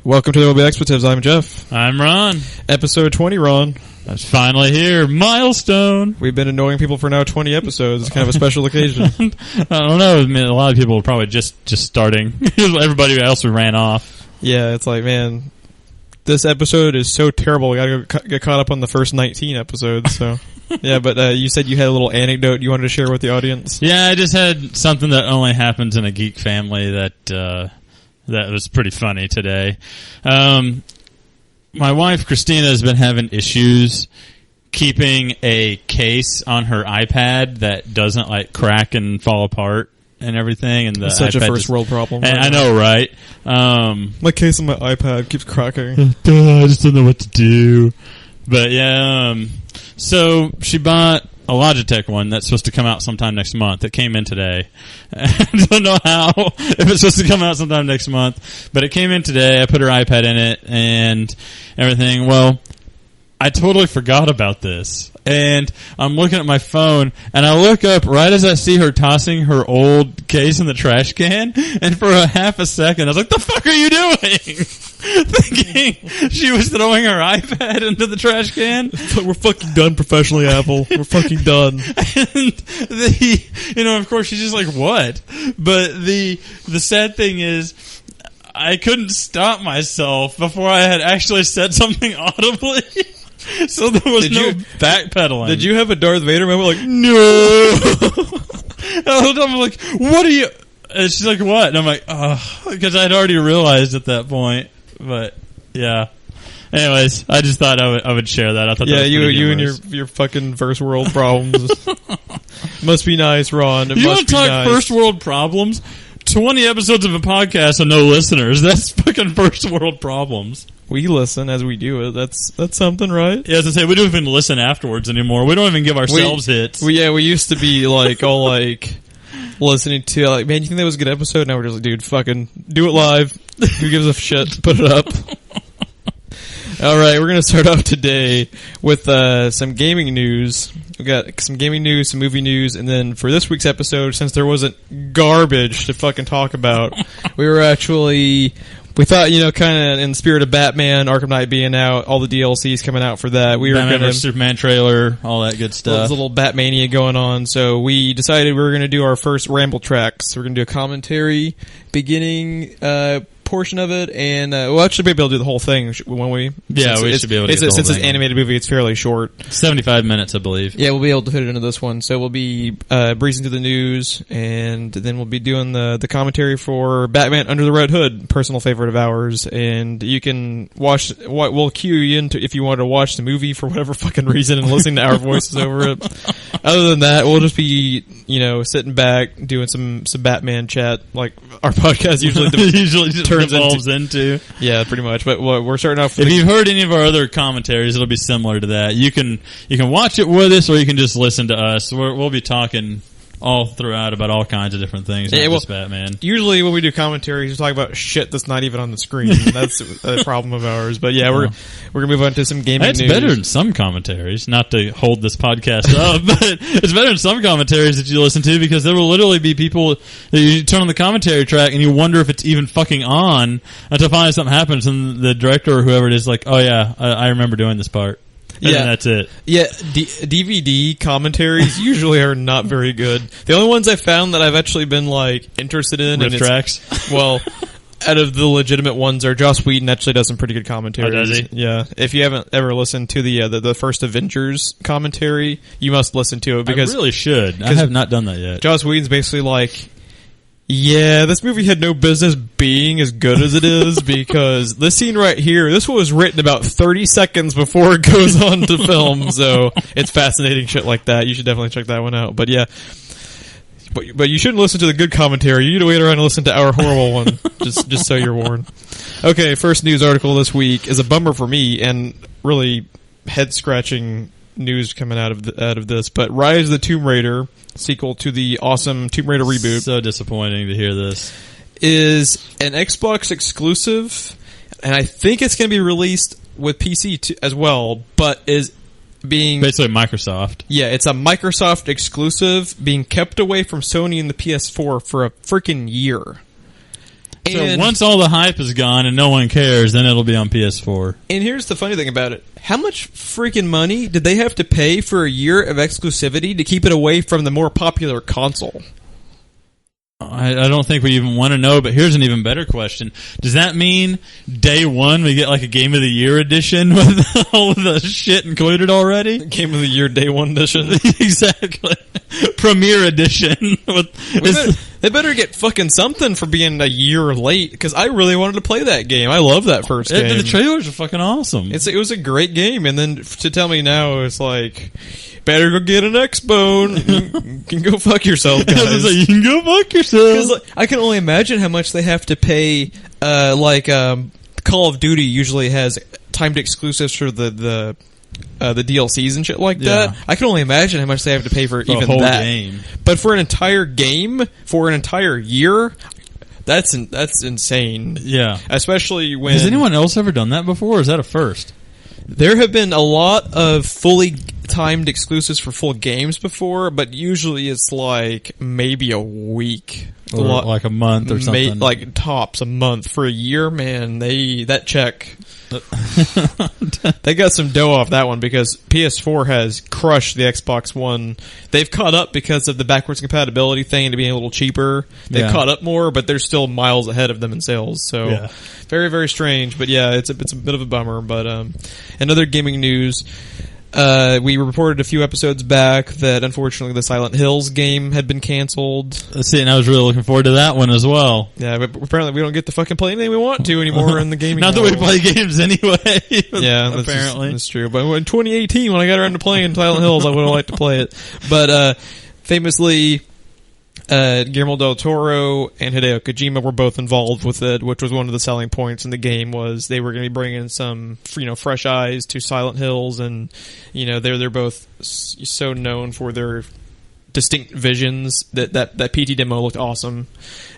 Welcome to the OB Expletives. I'm Jeff. I'm Ron. Episode 20, Ron. That's finally here. Milestone. We've been annoying people for now 20 episodes. It's kind of a special occasion. I don't know. I mean, a lot of people are probably just starting. Everybody else ran off. Yeah, it's like, man, this episode is so terrible. We gotta go get caught up on the first 19 episodes. So, yeah, but you said you had a little anecdote you wanted to share with the audience. Yeah, I just had something that only happens in a geek family that was pretty funny today. My wife, Christina, has been having issues keeping a case on her iPad that doesn't, like, crack and fall apart and everything. And it's such a first world problem. I know, right? My case on my iPad keeps cracking. I just don't know what to do. But, yeah, so she bought a Logitech one that's supposed to come out sometime next month. It came in today. I don't know how, if it's supposed to come out sometime next month, but it came in today. I put her iPad in it and everything. Well, I totally forgot about this. And I'm looking at my phone, and I look up right as I see her tossing her old case in the trash can, and for a half a second, I was like, the fuck are you doing? Thinking she was throwing her iPad into the trash can. We're fucking done professionally, Apple. We're fucking done. And of course, she's just like, what? But the sad thing is, I couldn't stop myself before I had actually said something audibly. So there was no backpedaling. Did you have a Darth Vader moment like, no? I'm like, what are you... And she's like, what? And I'm like, oh, because I'd already realized at that point. But, yeah. Anyways, I just thought I would share that. I thought that was you and your fucking first world problems. Must be nice, Ron. You want to talk first world problems? 20 episodes of a podcast and no listeners. That's fucking first world problems. We listen as we do it. That's something, right? Yeah, as I say, we don't even listen afterwards anymore. We don't even give ourselves hits. We used to be like all like listening to like, man, you think that was a good episode? Now we're just like, dude, fucking do it live. Who gives a shit? Put it up. All right, we're gonna start off today with some gaming news. We got some gaming news, some movie news, and then for this week's episode, since there wasn't garbage to fucking talk about, we thought, kind of in the spirit of Batman, Arkham Knight being out, all the DLCs coming out for that. We Batman were going to Superman trailer, all that good stuff. There's a little Batmania going on, so we decided we were going to do our first RambleTraks. We're going to do a commentary beginning portion of it, and we'll actually be able to do the whole thing when we. Yeah, we should be able to. Since it's an animated movie, it's fairly short. 75 minutes, I believe. Yeah, we'll be able to fit it into this one. So we'll be breezing through the news, and then we'll be doing the commentary for Batman Under the Red Hood, personal favorite of ours. And you can watch. We'll cue you into if you want to watch the movie for whatever fucking reason and listening to our voices over it. Other than that, we'll just be sitting back doing some Batman chat like our podcast usually turns into. Yeah, pretty much. But we're starting off. If you've heard any of our other commentaries, it'll be similar to that. You can watch it with us, or you can just listen to us. We'll be talking all throughout about all kinds of different things, not just Batman. Usually when we do commentaries, we talk about shit that's not even on the screen. That's a problem of ours. But yeah, we're going to move on to some gaming news. It's better than some commentaries, not to hold this podcast up, but it's better than some commentaries that you listen to, because there will literally be people that you turn on the commentary track and you wonder if it's even fucking on until finally something happens and the director or whoever it is like, oh yeah, I remember doing this part. And that's it. Yeah, DVD commentaries usually are not very good. The only ones I found that I've actually been interested in RambleTraks. Well, out of the legitimate ones are Joss Whedon actually does some pretty good commentaries. Oh, does he? Yeah. If you haven't ever listened to the first Avengers commentary, you must listen to it because I really should. I have not done that yet. Joss Whedon's basically like, yeah, this movie had no business being as good as it is because this scene right here, this was written about 30 seconds before it goes on to film, so it's fascinating shit like that. You should definitely check that one out. But yeah, but you shouldn't listen to the good commentary. You need to wait around and listen to our horrible one, just so you're warned. Okay, first news article this week is a bummer for me and really head-scratching news coming out of this, but Rise of the Tomb Raider, sequel to the awesome Tomb Raider reboot. So disappointing to hear this. Is an Xbox exclusive, and I think it's going to be released with PC as well, but is being... Basically Microsoft. Yeah, it's a Microsoft exclusive being kept away from Sony and the PS4 for a freaking year. So once all the hype is gone and no one cares, then it'll be on PS4. And here's the funny thing about it. How much freaking money did they have to pay for a year of exclusivity to keep it away from the more popular console? I don't think we even want to know, but here's an even better question. Does that mean day one we get like a Game of the Year edition with all the shit included already? Game of the Year day one edition? Exactly. Premiere edition. They better get fucking something for being a year late, because I really wanted to play that game. I love that first game. The trailers are fucking awesome. It was a great game, and then to tell me now it's like, better go get an X-Bone. You can go fuck yourself, guys. You can go fuck yourself. Because I can only imagine how much they have to pay. Call of Duty usually has timed exclusives for the DLCs and shit like that. I can only imagine how much they have to pay for even a whole that. Game. But for an entire game, for an entire year, that's insane. Yeah. Especially when... Has anyone else ever done that before, or is that a first? There have been a lot of fully timed exclusives for full games before, but usually it's like maybe a week. Or like a month or something. Like tops a month. For a year, man, that check... They got some dough off that one, because PS4 has crushed the Xbox One. They've caught up because of the backwards compatibility thing to being a little cheaper. They've caught up more, but they're still miles ahead of them in sales. So very, very strange. But yeah, it's a bit of a bummer. But another gaming news. We reported a few episodes back that unfortunately the Silent Hills game had been canceled. See, and I was really looking forward to that one as well. Yeah, but apparently we don't get to fucking play anything we want to anymore in the gaming Not world. that we play games anyway. Yeah, apparently. That's true. But in 2018, when I got around to playing Silent Hills, I would have liked to play it. But famously... Guillermo del Toro and Hideo Kojima were both involved with it, which was one of the selling points in the game. Was they were going to be bringing some, fresh eyes to Silent Hills, and they're both so known for their distinct visions that PT demo looked awesome,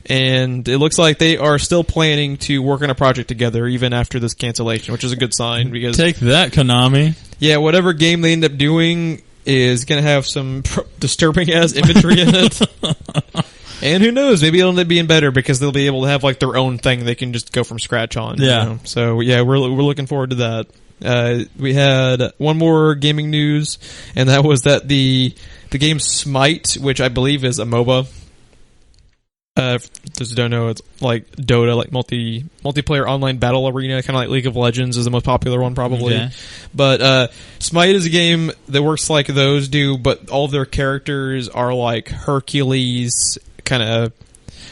and it looks like they are still planning to work on a project together even after this cancellation, which is a good sign. Because take that, Konami. Yeah, whatever game they end up doing is going to have some disturbing ass imagery in it. And who knows, maybe it'll end up being better because they'll be able to have like their own thing they can just go from scratch on. Yeah. So yeah, we're looking forward to that. We had one more gaming news, and that was that the game Smite, which I believe is a MOBA. For those who don't know, it's like Dota, like multiplayer online battle arena, kind of like League of Legends is the most popular one probably. Okay. But Smite is a game that works like those do, but all of their characters are like Hercules, kind of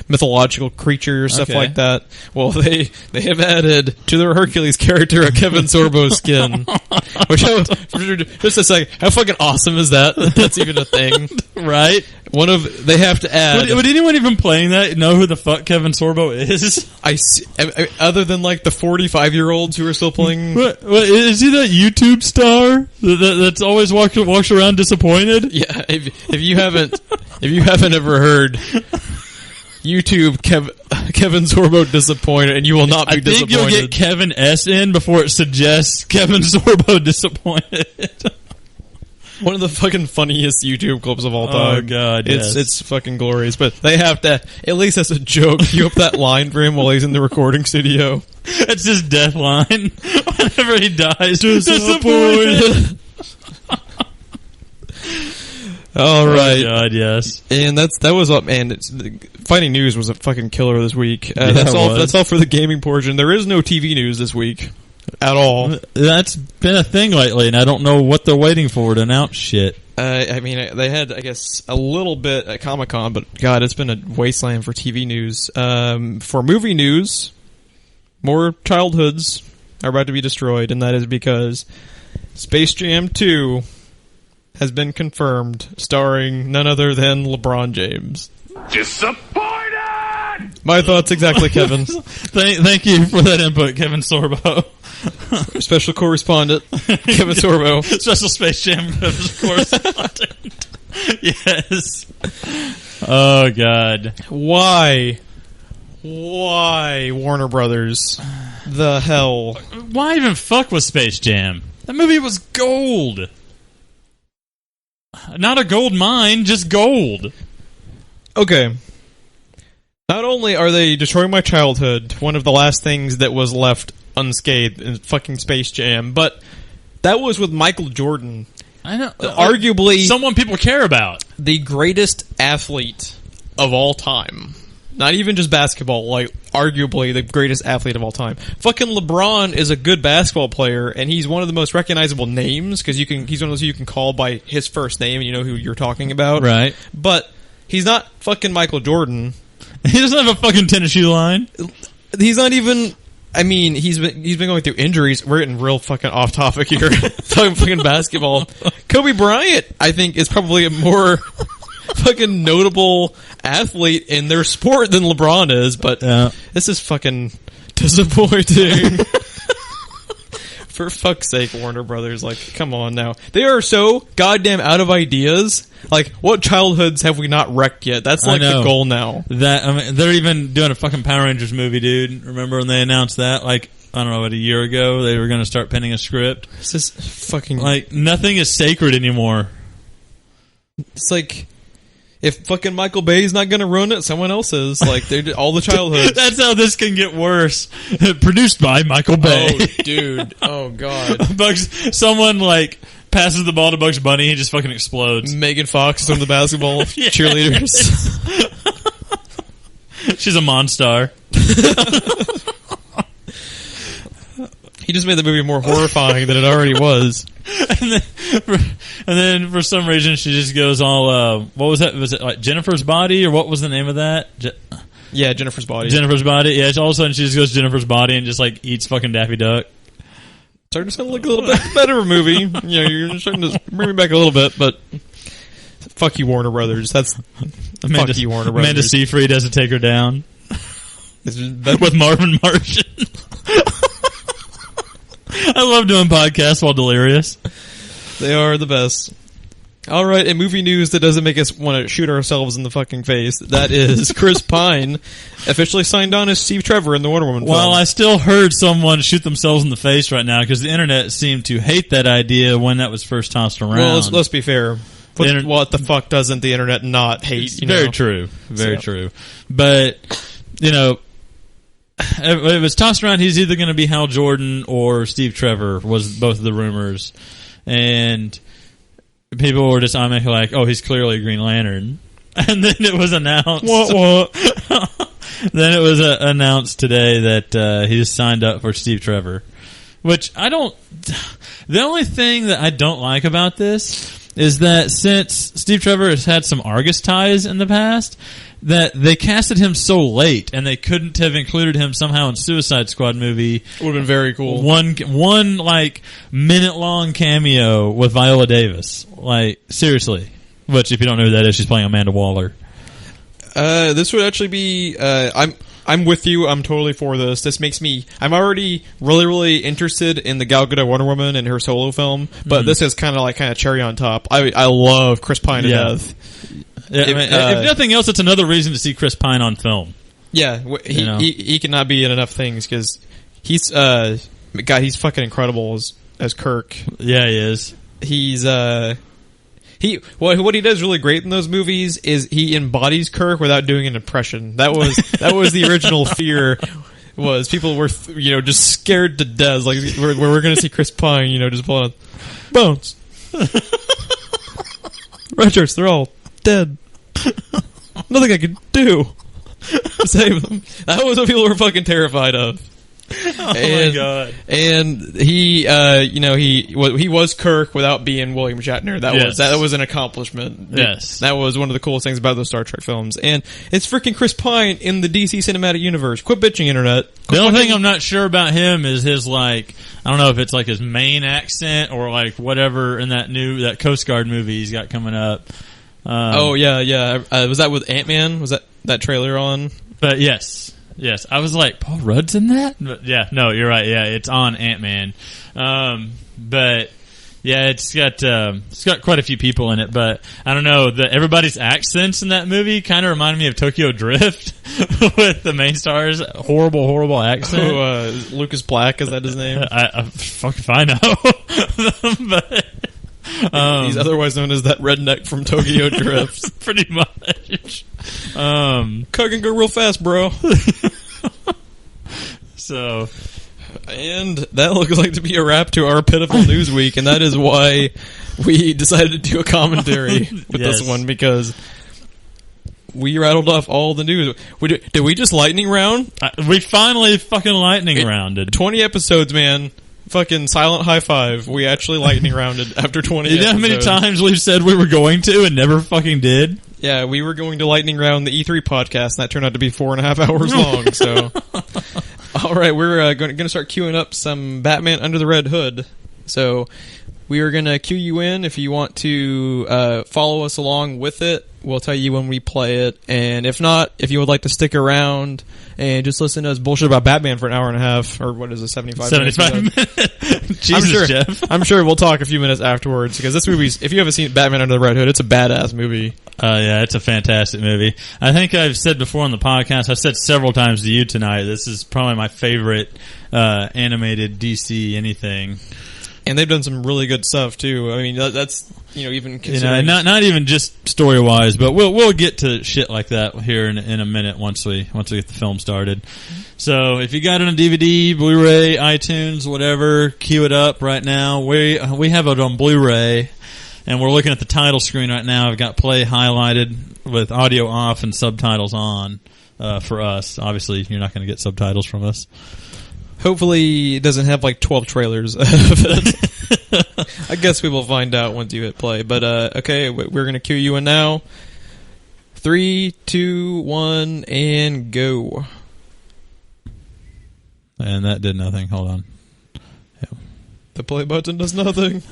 mythological creatures, stuff like that. Well, they have added to their Hercules character a Kevin Sorbo skin. Which just a second, how fucking awesome is that? That's even a thing, right? They have to add. Would anyone even playing that know who the fuck Kevin Sorbo is? Other than like the 45-year-olds who are still playing. What, is he that YouTube star that's always walks around disappointed? Yeah, if you haven't ever heard YouTube Kevin Sorbo disappointed, and you will not be disappointed. I think you'll get Kevin S in before it suggests Kevin Sorbo disappointed. One of the fucking funniest YouTube clips of all time. Oh god, yes. It's fucking glorious. But they have to, at least as a joke, cue up that line for him while he's in the recording studio. It's his death line. Whenever he dies, disappointed. All right. Oh god, yes. And that was up, man. Fighting news was a fucking killer this week. Yeah, that's all for the gaming portion. There is no TV news this week at all. That's been a thing lately, and I don't know what they're waiting for to announce shit. I mean, they had, I guess, a little bit at Comic-Con, but god, it's been a wasteland for TV news. For movie news, more childhoods are about to be destroyed, and that is because Space Jam 2 has been confirmed, starring none other than LeBron James. Disappointed! My thoughts exactly, Kevin. Thank you for that input, Kevin Sorbo. Special correspondent, Kevin Sorbo. Special Space Jam correspondent. Yes. Oh, God. Why, Warner Brothers? The hell? Why even fuck with Space Jam? That movie was gold. Not a gold mine, just gold. Okay. Not only are they destroying my childhood, one of the last things that was left unscathed in fucking Space Jam, but that was with Michael Jordan. I know. Arguably someone people care about. The greatest athlete of all time. Not even just basketball, like, arguably the greatest athlete of all time. Fucking LeBron is a good basketball player, and he's one of the most recognizable names, because he's one of those you can call by his first name, and you know who you're talking about. Right. But he's not fucking Michael Jordan. He doesn't have a fucking tennis shoe line. He's not even... I mean, he's been going through injuries. We're getting real fucking off topic here. Talking fucking basketball. Kobe Bryant, I think, is probably a more fucking notable athlete in their sport than LeBron is, but this is fucking disappointing. For fuck's sake, Warner Brothers, like, come on now. They are so goddamn out of ideas. Like, what childhoods have we not wrecked yet? That's like the goal now. They're even doing a fucking Power Rangers movie, dude. Remember when they announced that? Like, I don't know, about a year ago, they were going to start penning a script. It's just fucking... Like, nothing is sacred anymore. It's like... If fucking Michael Bay's not gonna run it, someone else is. Like, they all the childhoods. That's how this can get worse. Produced by Michael Bay. Oh, dude. Oh, God. Someone, like, passes the ball to Bugs Bunny, he just fucking explodes. Megan Fox is one of the basketball cheerleaders. She's a Monstar. He just made the movie more horrifying than it already was. And then for some reason she just goes all what was that? Was it like Jennifer's Body, or what was the name of that? Yeah, Jennifer's Body. Jennifer's Body. Yeah, all of a sudden she just goes Jennifer's Body and just like eats fucking Daffy Duck. Starting to sound like a little bit better of a movie. You know, you're starting to bring me back a little bit, but fuck you, Warner Brothers. Fuck you, Warner Brothers. Amanda Seyfried has to take her down with Marvin Martian. I love doing podcasts while delirious. They are the best. All right, in movie news that doesn't make us want to shoot ourselves in the fucking face, that is Chris Pine officially signed on as Steve Trevor in the Wonder Woman film. Well, I still heard someone shoot themselves in the face right now because the internet seemed to hate that idea when that was first tossed around. Well, let's be fair. What the fuck doesn't the internet not hate? Very true. Very true. But, you know, it was tossed around. He's either going to be Hal Jordan or Steve Trevor, was both of the rumors. And people were just automatically like, oh, he's clearly a Green Lantern. And then it was announced. What? Then it was announced today that he's signed up for Steve Trevor. Which I don't... The only thing that I don't like about this is that since Steve Trevor has had some Argus ties in the past, that they casted him so late and they couldn't have included him somehow in Suicide Squad movie. Would have been very cool. One like minute-long cameo with Viola Davis. Like, seriously. Which, if you don't know who that is, she's playing Amanda Waller. This would actually be... I'm with you. I'm totally for this. This makes me... I'm already really, really interested in the Gal Gadot Wonder Woman and her solo film, but this is kind of cherry on top. I love Chris Pine to death. Yeah, if nothing else, it's another reason to see Chris Pine on film. Yeah, he cannot be in enough things because he's fucking incredible as Kirk. Yeah, he is. He's what he does really great in those movies is he embodies Kirk without doing an impression. That was the original fear. Was people were just scared to death. Like we're going to see Chris Pine, just pulling out bones. Red shirts, they're all dead. Nothing I could do to save them. That was what people were fucking terrified of. Oh my god! And he was Kirk without being William Shatner. That was an accomplishment. Yes, that was one of the coolest things about those Star Trek films. And it's freaking Chris Pine in the DC Cinematic Universe. Quit bitching, internet. The only thing I'm not sure about him is his I don't know if it's like his main accent or like whatever in that Coast Guard movie he's got coming up. Was that with Ant-Man? Was that trailer on? But yes, I was like, Paul Rudd's in that? But yeah, no, you're right. Yeah, it's on Ant-Man. But yeah, it's got quite a few people in it. But I don't know, everybody's accents in that movie kind of reminded me of Tokyo Drift with the main stars. Horrible accent. Lucas Black, is that his name? Fuck if I know. He's otherwise known as that redneck from Tokyo Drift. Pretty much. Cook and go real fast, bro. So, and that looks like to be a wrap to our pitiful news week, and that is why we decided to do a commentary with this one, because we rattled off all the news. Did we just lightning round? We finally fucking lightning rounded. 20 episodes, man. Fucking silent high five. We actually lightning rounded after 20 episodes. You know how many times we've said we were going to and never fucking did? Yeah, we were going to lightning round the E3 podcast, and that turned out to be 4.5 hours long, so... Alright, we're going to start queuing up some Batman Under the Red Hood. So, we are going to queue you in if you want to follow us along with it. We'll tell you when we play it. And if not, if you would like to stick around and just listen to us bullshit about Batman for an hour and a half, or what is it, 75 minutes? 75 minutes. Jesus, Jeff. I'm sure we'll talk a few minutes afterwards, because this movie's, if you haven't seen Batman Under the Red Hood, it's a badass movie. Yeah, it's a fantastic movie. I think I've said before on the podcast, I've said several times to you tonight, this is probably my favorite animated DC anything. And they've done some really good stuff too. I mean, that's, even considering... not even just story wise, but we'll get to shit like that here in a minute once we get the film started. So if you got it on DVD, Blu-ray, iTunes, whatever, queue it up right now. We have it on Blu-ray, and we're looking at the title screen right now. I've got play highlighted with audio off and subtitles on for us. Obviously, you're not going to get subtitles from us. Hopefully it doesn't have like 12 trailers of it. I guess we will find out once you hit play. But okay, we're going to cue you in now. 3, 2, 1, and go. And that did nothing. Hold on. Yeah. The play button does nothing.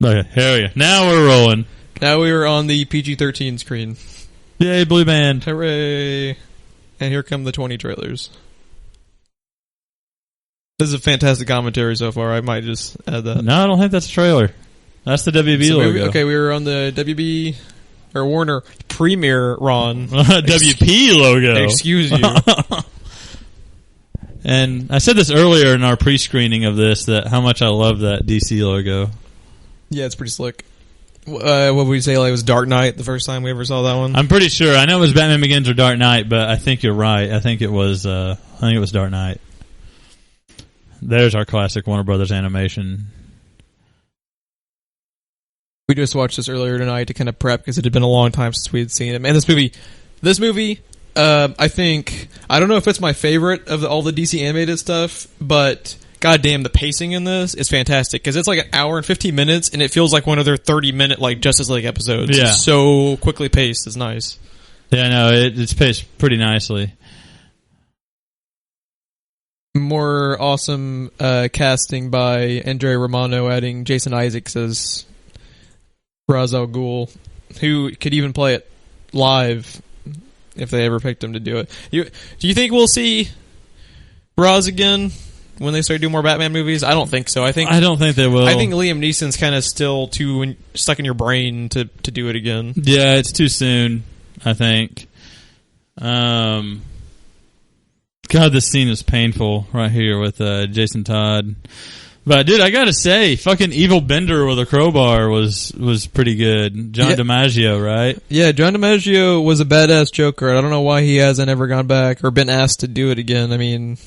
Okay, here we go. Now we're rolling. Now we are on the PG-13 screen. Yay, Blue Band. Hooray. And here come the 20 trailers. This is a fantastic commentary so far. I might just add that. No, I don't think that's a trailer. That's the WB logo. Okay, we were on the WB or Warner Premiere Ron. WP logo. Excuse you. And I said this earlier in our pre-screening of this, that how much I love that DC logo. Yeah, it's pretty slick. What would we say? Like it was Dark Knight the first time we ever saw that one? I'm pretty sure. I know it was Batman Begins or Dark Knight, but I think you're right. I think it was Dark Knight. There's our classic Warner Brothers animation. We just watched this earlier tonight to kind of prep because it had been a long time since we had seen it. Man, this movie, I think, I don't know if it's my favorite of all the DC animated stuff, but goddamn, the pacing in this is fantastic because it's like an hour and 15 minutes, and it feels like one of their 30-minute like Justice League episodes. Yeah. It's so quickly paced. It's nice. Yeah, no, it's paced pretty nicely. More awesome casting by Andre Romano, adding Jason Isaacs as Ra's al Ghul, who could even play it live if they ever picked him to do it. Do you think we'll see Ra's again when they start doing more Batman movies? I don't think so. I don't think they will. I think Liam Neeson's kind of still too stuck in your brain to do it again. Yeah, it's too soon, I think. God, this scene is painful right here with Jason Todd. But dude, I gotta say, fucking Evil Bender with a crowbar was pretty good. John DiMaggio, right? Yeah, John DiMaggio was a badass Joker. I don't know why he hasn't ever gone back or been asked to do it again. I mean,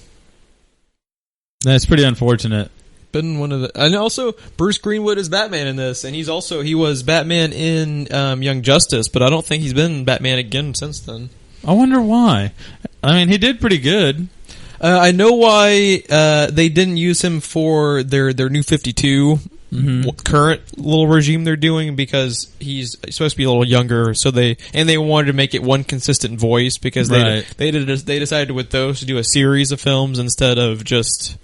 that's pretty unfortunate. Been one of the, and also Bruce Greenwood is Batman in this, and he was Batman in Young Justice, but I don't think he's been Batman again since then. I wonder why. I mean, he did pretty good. I know why they didn't use him for their New 52 current little regime they're doing, because he's supposed to be a little younger. So they wanted to make it one consistent voice because they decided with those to do a series of films instead of just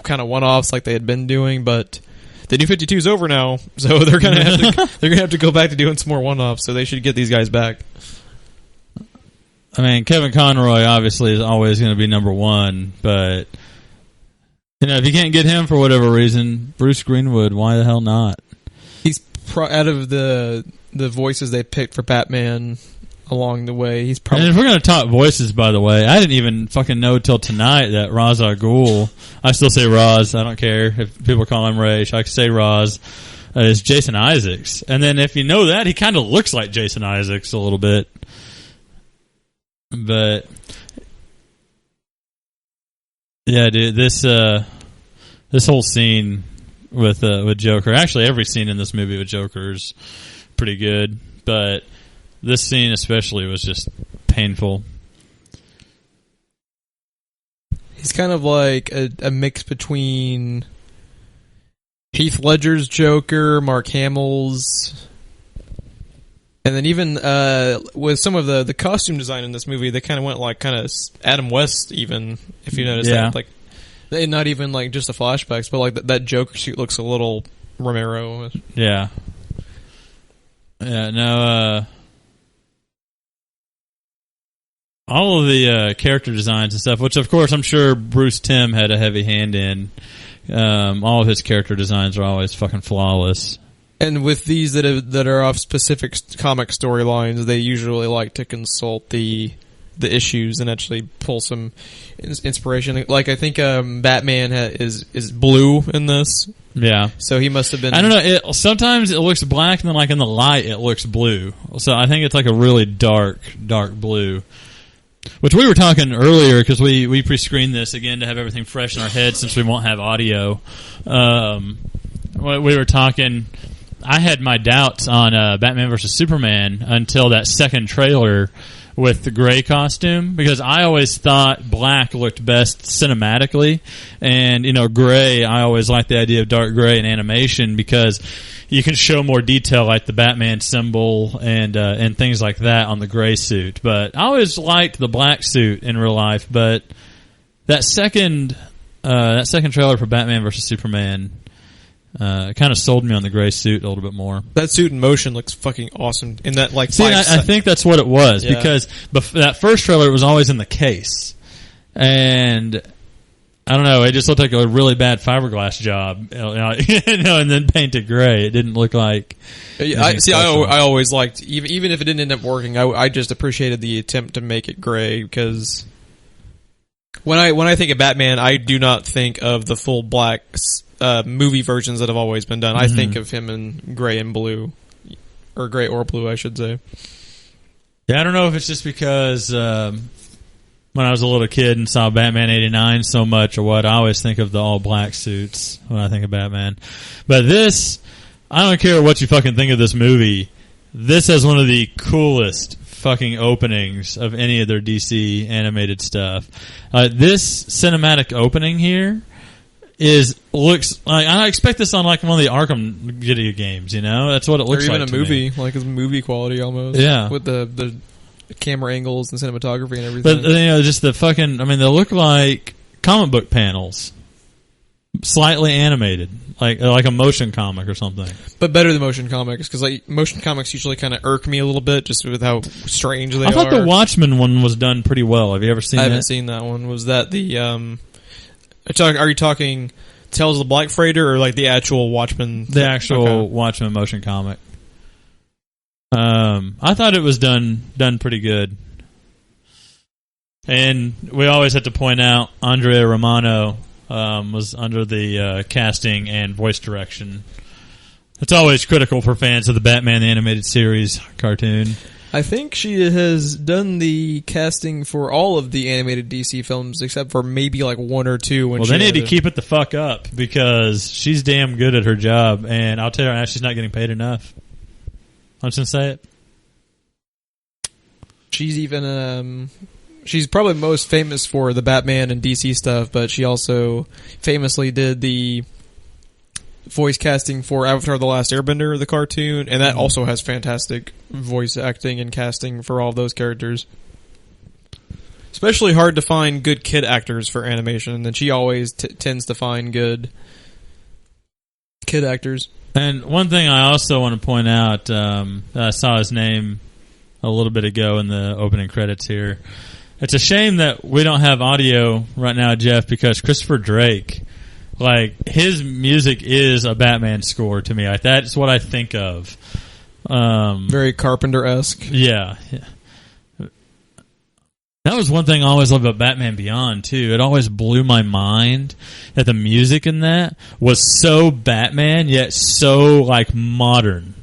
kind of one-offs like they had been doing. But the New 52 is over now, so they're gonna have to go back to doing some more one-offs. So they should get these guys back. I mean, Kevin Conroy obviously is always going to be number one, but if you can't get him for whatever reason, Bruce Greenwood, why the hell not? He's out of the voices they picked for Batman. along the way. He's And probably. if we're going to talk voices, by the way, I didn't even fucking know till tonight that Ra's al Ghul, I still say Ra's, I don't care if people call him Raish, I can say Ra's, is Jason Isaacs. And then if you know that, he kind of looks like Jason Isaacs a little bit. But yeah, dude, this whole scene with Joker, actually every scene in this movie with Joker is pretty good, but this scene especially was just painful. He's kind of like a mix between Heath Ledger's Joker, Mark Hamill's, and then even with some of the costume design in this movie, they kind of went like kind of Adam West, even if you notice that, like not even like just the flashbacks, but like that Joker suit looks a little Romero. Yeah. Yeah. No. All of the character designs and stuff, which of course I'm sure Bruce Timm had a heavy hand in. All of his character designs are always fucking flawless. And with these that are off specific comic storylines, they usually like to consult the issues and actually pull some inspiration. Like I think Batman is blue in this. Yeah. So he must have been. I don't know. Sometimes it looks black, and then like in the light, it looks blue. So I think it's like a really dark blue. Which we were talking earlier, because we pre-screened this again to have everything fresh in our heads since we won't have audio. We were talking, I had my doubts on Batman vs. Superman until that second trailer with the gray costume, because I always thought black looked best cinematically, and gray, I always liked the idea of dark gray in animation because you can show more detail, like the Batman symbol and things like that on the gray suit. But I always liked the black suit in real life. But that second trailer for Batman vs. Superman kind of sold me on the gray suit a little bit more. That suit in motion looks fucking awesome. In that like, I think that's what it was, because that first trailer was always in the case, and I don't know. It just looked like a really bad fiberglass job, and then painted gray. It didn't look like. I always liked, even if it didn't end up working, I just appreciated the attempt to make it gray, because when I think of Batman, I do not think of the full black movie versions that have always been done. I think of him in gray and blue, or gray or blue, I should say. Yeah, I don't know if it's just because. When I was a little kid and saw Batman '89 so much, or what, I always think of the all black suits when I think of Batman. But this, I don't care what you fucking think of this movie. This has one of the coolest fucking openings of any of their DC animated stuff. This cinematic opening here looks like, I expect this on like one of the Arkham video games. That's what it looks like. Or even a movie, like it's movie quality almost. Yeah, with the camera angles and cinematography and everything. But just the fucking, they look like comic book panels, slightly animated, like a motion comic or something. But better than motion comics, because like motion comics usually kind of irk me a little bit just with how strange they are. I thought the Watchmen one was done pretty well. Have you ever seen that? I haven't seen that one. Was that the are you talking Tales of the Black Freighter, or like the actual Watchmen? The actual Watchmen motion comic. I thought it was done pretty good. And we always have to point out Andrea Romano was under the casting and voice direction. It's always critical for fans of the Batman the Animated Series cartoon. I think she has done the casting for all of the animated DC films except for maybe like one or two. Well, they need to keep it the fuck up, because she's damn good at her job, and I'll tell you right now, she's not getting paid enough. I'm just gonna say it. She's even she's probably most famous for the Batman and DC stuff, but she also famously did the voice casting for Avatar: The Last Airbender, the cartoon, and that also has fantastic voice acting and casting for all of those characters. Especially hard to find good kid actors for animation, and she always tends to find good kid actors. And one thing I also want to point out, I saw his name a little bit ago in the opening credits here. It's a shame that we don't have audio right now, Jeff, because Christopher Drake, like, his music is a Batman score to me. Like, that's what I think of. Very Carpenter-esque. Yeah. That was one thing I always loved about Batman Beyond, too. It always blew my mind that the music in that was so Batman, yet so, like, modern.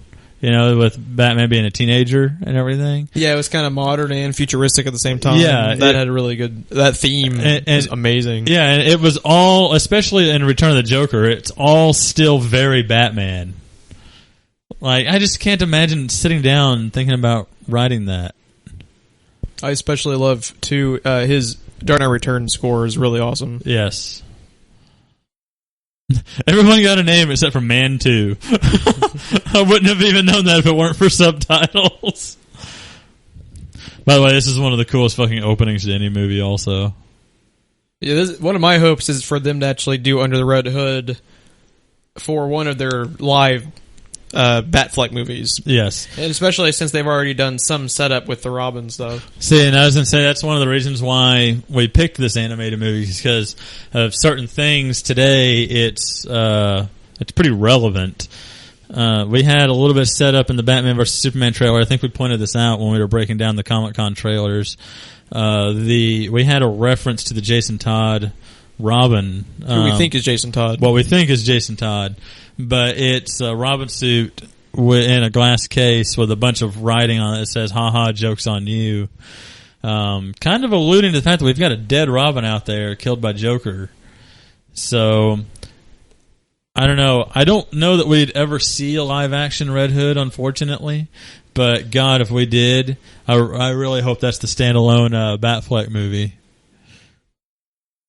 You know, with Batman being a teenager and everything. Yeah, it was kind of modern and futuristic at the same time. Yeah. That had a really good... That theme was amazing. Yeah, and it was all, especially in Return of the Joker, it's all still very Batman. Like, I just can't imagine sitting down and thinking about writing that. I especially love, too, his Dark Knight Returns score is really awesome. Yes. Everyone got a name except for Man 2. I wouldn't have even known that if it weren't for subtitles. By the way, this is one of the coolest fucking openings to any movie also. Yeah, one of my hopes is for them to actually do Under the Red Hood for one of their live Batfleck movies. Yes. And especially since they've already done some setup with the Robin stuff. See, and I was going to say that's one of the reasons why we picked this animated movie, because of certain things today. It's pretty relevant. We had a little bit of setup in the Batman vs Superman trailer. I think we pointed this out when we were breaking down the Comic-Con trailers. We had a reference to the Jason Todd Robin. Who we think is Jason Todd. What we think is Jason Todd. But it's a Robin suit in a glass case with a bunch of writing on it that says, "Ha-ha, joke's on you." Kind of alluding to the fact that we've got a dead Robin out there killed by Joker. So, I don't know. I don't know that we'd ever see a live-action Red Hood, unfortunately. But, God, if we did, I really hope that's the standalone Batfleck movie.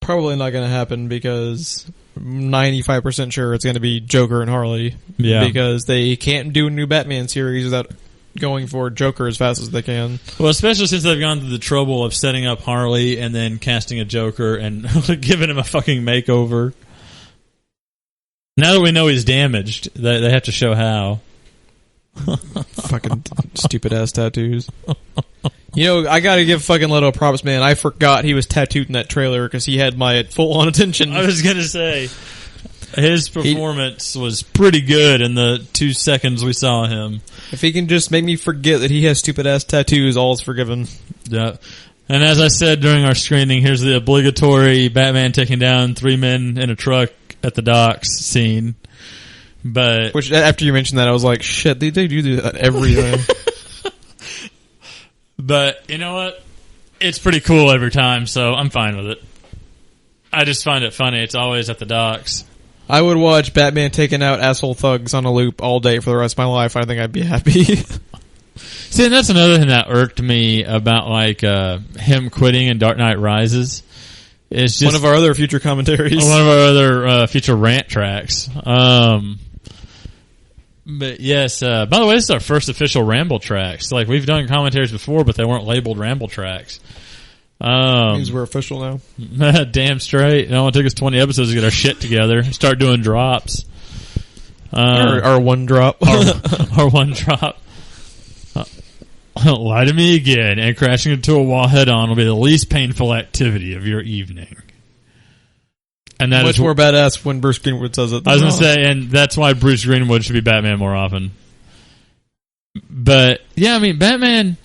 Probably not going to happen because 95% sure it's going to be Joker and Harley. Yeah. Because they can't do a new Batman series without going for Joker as fast as they can. Well, especially since they've gone to the trouble of setting up Harley and then casting a Joker and giving him a fucking makeover. Now that we know he's damaged, they have to show how. Fucking stupid ass tattoos. You know, I gotta give fucking Leto props, man. I forgot he was tattooed in that trailer because he had my full on attention. I was gonna say, his performance was pretty good in the 2 seconds we saw him. If he can just make me forget that he has stupid ass tattoos, all's forgiven. Yeah. And as I said during our screening, here's the obligatory Batman taking down 3 men in a truck at the docks scene. But which, after you mentioned that, I was like, shit, they do that everywhere. But, you know what? It's pretty cool every time, so I'm fine with it. I just find it funny. It's always at the docks. I would watch Batman taking out asshole thugs on a loop all day for the rest of my life. I think I'd be happy. See, and that's another thing that irked me about, like, him quitting in Dark Knight Rises. It's just one of our other future commentaries. One of our other future rant tracks. But yes, by the way, this is our first official RambleTraks. Like, we've done commentaries before, but they weren't labeled RambleTraks. Means we're official now. Damn straight. It only took us 20 episodes to get our shit together. Start doing drops. Our one drop. our one drop. Lie to me again, and crashing into a wall head on will be the least painful activity of your evening. And that much is more badass when Bruce Greenwood says it. I was going to say, and that's why Bruce Greenwood should be Batman more often. But, yeah, I mean, Batman,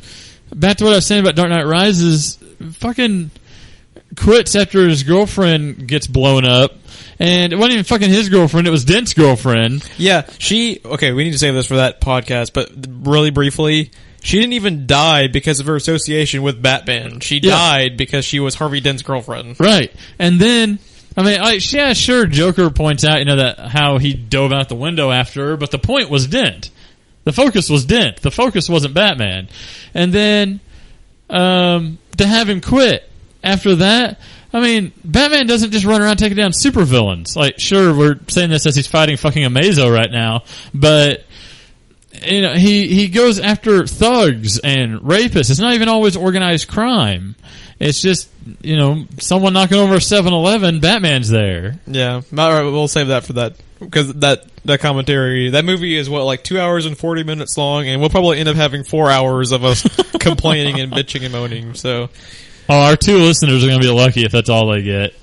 back to what I was saying about Dark Knight Rises, fucking quits after his girlfriend gets blown up. And it wasn't even fucking his girlfriend, it was Dent's girlfriend. Yeah, okay, we need to save this for that podcast, but really briefly, she didn't even die because of her association with Batman. She died because she was Harvey Dent's girlfriend. Right. And then, I mean, yeah, sure, Joker points out, that how he dove out the window after her, but the point was Dent. The focus was Dent. The focus wasn't Batman. And then, to have him quit after that, I mean, Batman doesn't just run around taking down supervillains. Like, sure, we're saying this as he's fighting fucking Amazo right now, but he goes after thugs and rapists. It's not even always organized crime. It's just, someone knocking over a 7-Eleven, Batman's there. Yeah. All right, we'll save that for that. Because that commentary, that movie is 2 hours and 40 minutes long, and we'll probably end up having 4 hours of us complaining and bitching and moaning, so. Oh, our 2 listeners are going to be lucky if that's all they get.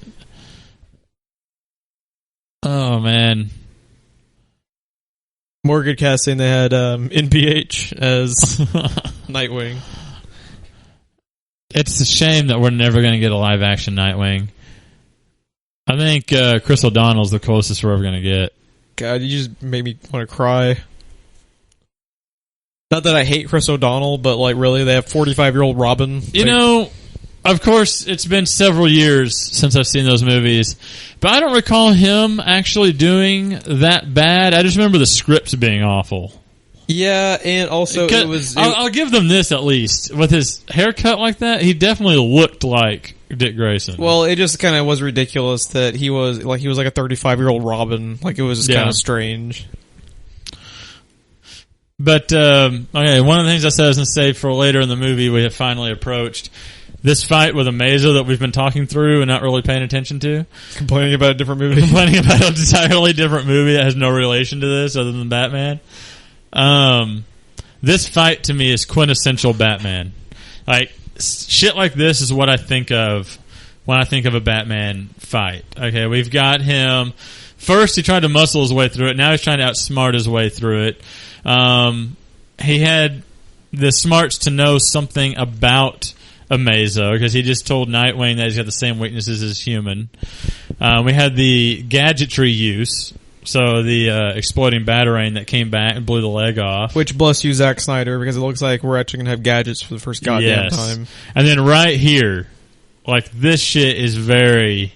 Oh, man. More good casting. They had NPH as Nightwing. It's a shame that we're never going to get a live action Nightwing. I think Chris O'Donnell's the closest we're ever going to get. God, you just made me want to cry. Not that I hate Chris O'Donnell, but like really, they have 45-year-old Robin. You know, of course, it's been several years since I've seen those movies, but I don't recall him actually doing that bad. I just remember the scripts being awful. Yeah, and also I'll give them this at least. With his haircut like that, he definitely looked like Dick Grayson. Well, it just kind of was ridiculous that he was like a 35-year-old Robin. Like, it was just kind of strange. But, okay, one of the things I said I was going to say for later in the movie we have finally approached. This fight with Amazo that we've been talking through and not really paying attention to. Complaining about a different movie. Complaining about an entirely different movie that has no relation to this other than Batman. This fight to me is quintessential Batman. Like, shit like this is what I think of when I think of a Batman fight. Okay, we've got him. First, he tried to muscle his way through it. Now he's trying to outsmart his way through it. He had the smarts to know something about Amazo because he just told Nightwing that he's got the same weaknesses as human. We had the gadgetry use. So the exploding Batarang that came back and blew the leg off. Which, bless you, Zack Snyder, because it looks like we're actually going to have gadgets for the first goddamn time. And then right here, like, this shit is very,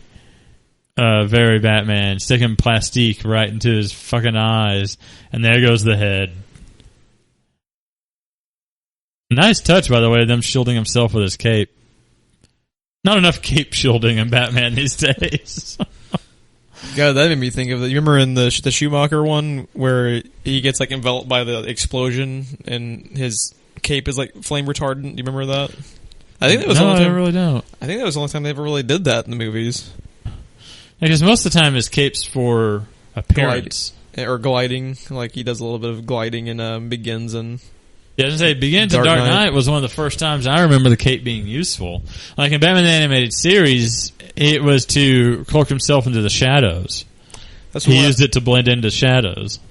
very Batman. Sticking plastique right into his fucking eyes. And there goes the head. Nice touch, by the way, them shielding himself with his cape. Not enough cape shielding in Batman these days. God, that made me think of it. You remember in the Schumacher one where he gets like enveloped by the explosion and his cape is like flame retardant? Do you remember that? I think that was the only time. I really don't. I think that was the only time they ever really did that in the movies. Because most of the time his cape's for appearance. Or gliding. Like he does a little bit of gliding in Begins and... Yeah, I was going to say, Begins and Dark Knight was one of the first times I remember the cape being useful. Like in Batman the Animated Series, it was to cloak himself into the shadows. He used it to blend into shadows.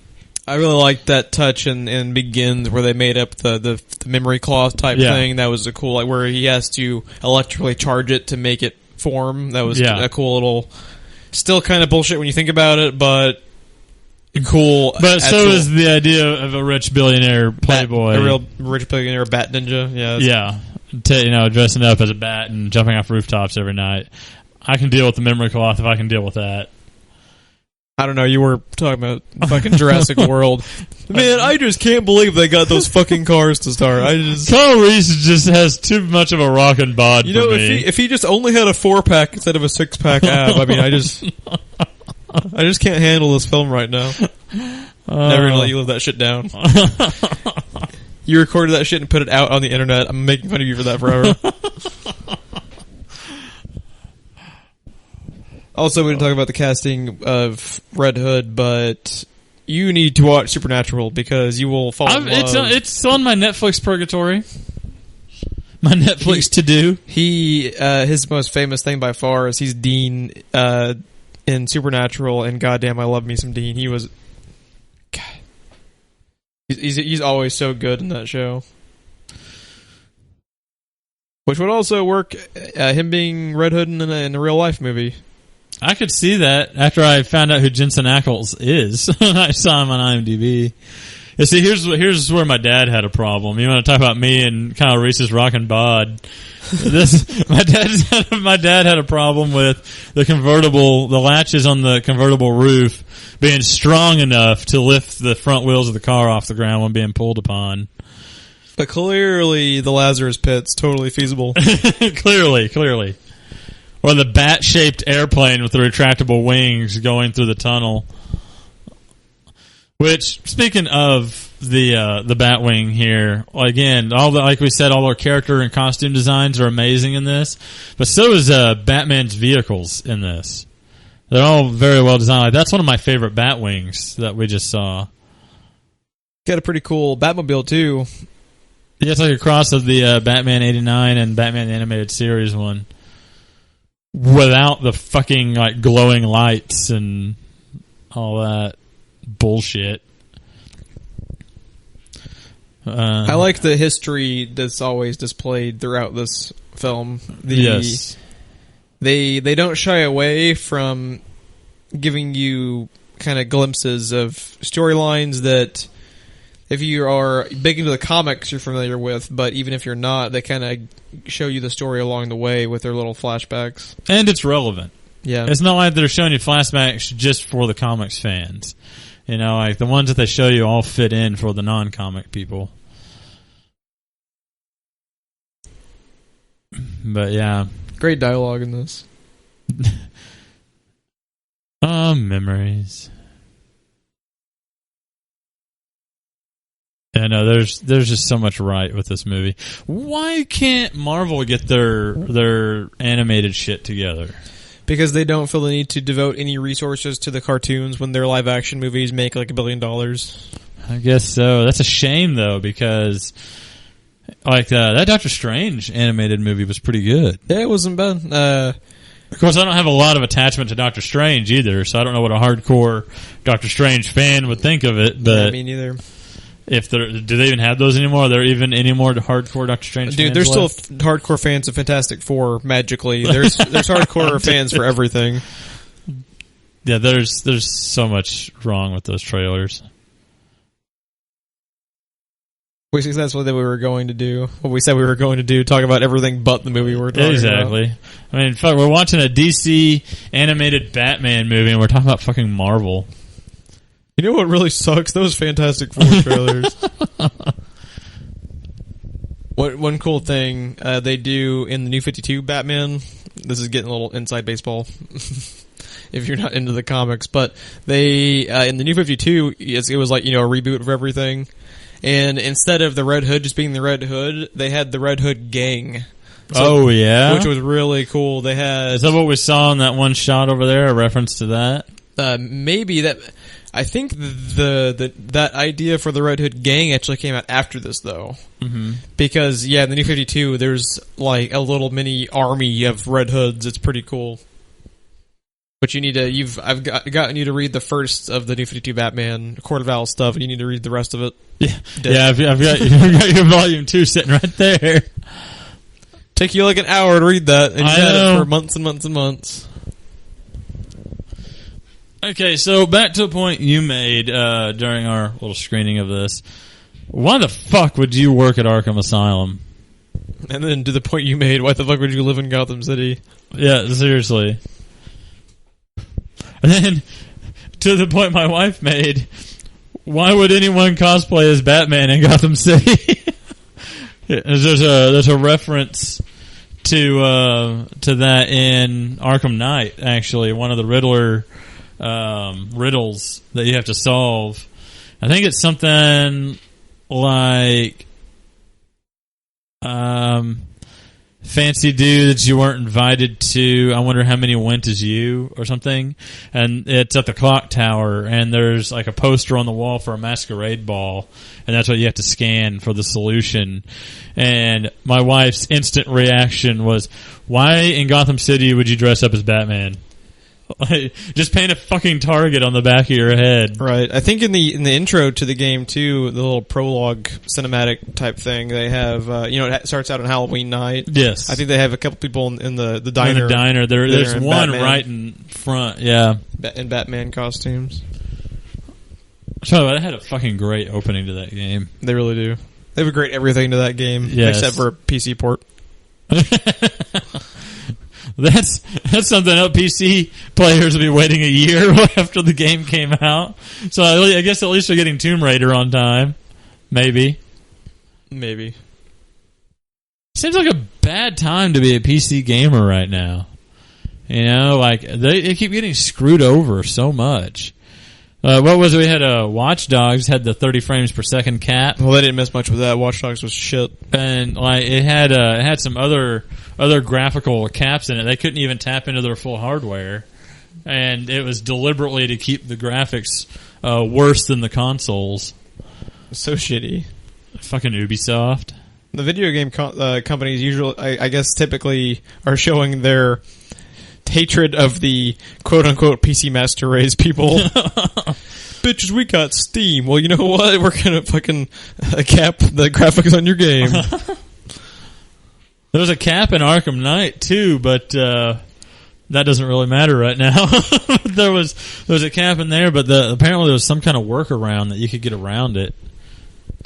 I really liked that touch in Begins where they made up the memory cloth type thing. That was a cool, like where he has to electrically charge it to make it form. That was a cool little, still kind of bullshit when you think about it, but cool. But so is the idea of a rich billionaire playboy. A real rich billionaire bat ninja. Yeah. Dressing up as a bat and jumping off rooftops every night. I can deal with the memory cloth if I can deal with that. I don't know, you were talking about fucking Jurassic World. Man, I just can't believe they got those fucking cars to start. Kyle Reese just has too much of a rockin' bod for me. if he just only had a 4-pack instead of a 6-pack ab, I mean, I just can't handle this film right now. Never gonna let you live that shit down. You recorded that shit and put it out on the internet. I'm making fun of you for that forever. Also, we didn't talk about the casting of Red Hood, but you need to watch Supernatural because you will fall in love. It's on my Netflix purgatory. My Netflix to-do. His most famous thing by far is he's Dean in Supernatural, and goddamn, I love me some Dean. He was... God. He's always so good in that show. Which would also work, him being Red Hood in a real-life movie. I could see that after I found out who Jensen Ackles is. I saw him on IMDb. You see, here's where my dad had a problem. You want to talk about me and Kyle Reese's rockin' bod? My dad had a problem with the latches on the convertible roof being strong enough to lift the front wheels of the car off the ground when being pulled upon. But clearly, the Lazarus Pit's totally feasible. Clearly. Or the bat-shaped airplane with the retractable wings going through the tunnel. Which, speaking of the Batwing here, again, like we said, all our character and costume designs are amazing in this. But so is Batman's vehicles in this. They're all very well designed. Like, that's one of my favorite Batwings that we just saw. Got a pretty cool Batmobile too. Yeah, it's like a cross of the Batman 89 and Batman the Animated Series one. Without the fucking like glowing lights and all that bullshit. I like the history that's always displayed throughout this film. Yes. They don't shy away from giving you kind of glimpses of storylines that if you are big into the comics you're familiar with, but even if you're not, they kind of show you the story along the way with their little flashbacks. And it's relevant. Yeah. It's not like they're showing you flashbacks just for the comics fans. You know, like the ones that they show you all fit in for the non-comic people. But yeah. Great dialogue in this. Memories. Yeah, no, there's just so much right with this movie. Why can't Marvel get their animated shit together? Because they don't feel the need to devote any resources to the cartoons when their live action movies make like $1 billion. I guess so. That's a shame though, because like that Doctor Strange animated movie was pretty good. Yeah, it wasn't bad. Of course, I don't have a lot of attachment to Doctor Strange either, so I don't know what a hardcore Doctor Strange fan would think of it. But yeah, me neither. Do they even have those anymore? Are there even any more hardcore Doctor Strange fans? Dude, there's left? still hardcore fans of Fantastic Four. Magically, there's hardcore fans for everything. Yeah, there's so much wrong with those trailers. We said that's what we were going to do. What we said we were going to do, talk about everything but the movie we're talking exactly. about. I mean, fuck, we're watching a DC animated Batman movie, and we're talking about fucking Marvel. You know what really sucks? Those Fantastic Four trailers. One cool thing they do in the New 52 Batman, this is getting a little inside baseball if you're not into the comics, but they, in the New 52, it was like, you know, a reboot of everything. And instead of the Red Hood just being the Red Hood, they had the Red Hood gang. So, yeah? Which was really cool. They had... Is that what we saw in that one shot over there, a reference to that? Maybe that... I think that idea for the Red Hood gang actually came out after this, though. Mm-hmm. Because, yeah, in the New 52, there's like a little mini army of Red Hoods. It's pretty cool. But you need to... I've gotten you to read the first of the New 52 Batman Court of Owls stuff, and you need to read the rest of it. Yeah, I've got your volume 2 sitting right there. Take you like an hour to read that, and you had it for months and months and months. Okay, so back to a point you made during our little screening of this. Why the fuck would you work at Arkham Asylum? And then to the point you made, why the fuck would you live in Gotham City? Yeah, seriously. And then, to the point my wife made, why would anyone cosplay as Batman in Gotham City? There's a reference to that in Arkham Knight, actually. One of the Riddler riddles that you have to solve. I think it's something like fancy dudes you weren't invited to, I wonder how many went as you, or something. And it's at the clock tower, and there's like a poster on the wall for a masquerade ball, and that's what you have to scan for the solution. And my wife's instant reaction was, why in Gotham City would you dress up as Batman? Like, just paint a fucking target on the back of your head. Right. I think in the intro to the game too, the little prologue cinematic type thing, they have it starts out on Halloween night. Yes. I think they have a couple people in the diner. In the diner. There's one Batman, right in front. Yeah. in Batman costumes. So that had a fucking great opening to that game. They really do. They have a great everything to that game, yes. except for a PC port. That's something else. PC players will be waiting a year after the game came out. So I guess at least they're getting Tomb Raider on time. Maybe. Seems like a bad time to be a PC gamer right now. You know, like they keep getting screwed over so much. What was it? We had Watch Dogs had the 30 frames per second cap. Well, they didn't miss much with that. Watch Dogs was shit, and like it had some other graphical caps in it. They couldn't even tap into their full hardware, and it was deliberately to keep the graphics worse than the consoles. So shitty. Fucking Ubisoft. The video game companies usually, I guess, typically are showing their hatred of the quote-unquote PC Master Race people. Bitches, we got Steam. Well, you know what? We're gonna fucking cap the graphics on your game. There was a cap in Arkham Knight too, but that doesn't really matter right now. there was a cap in there, but apparently there was some kind of workaround that you could get around it.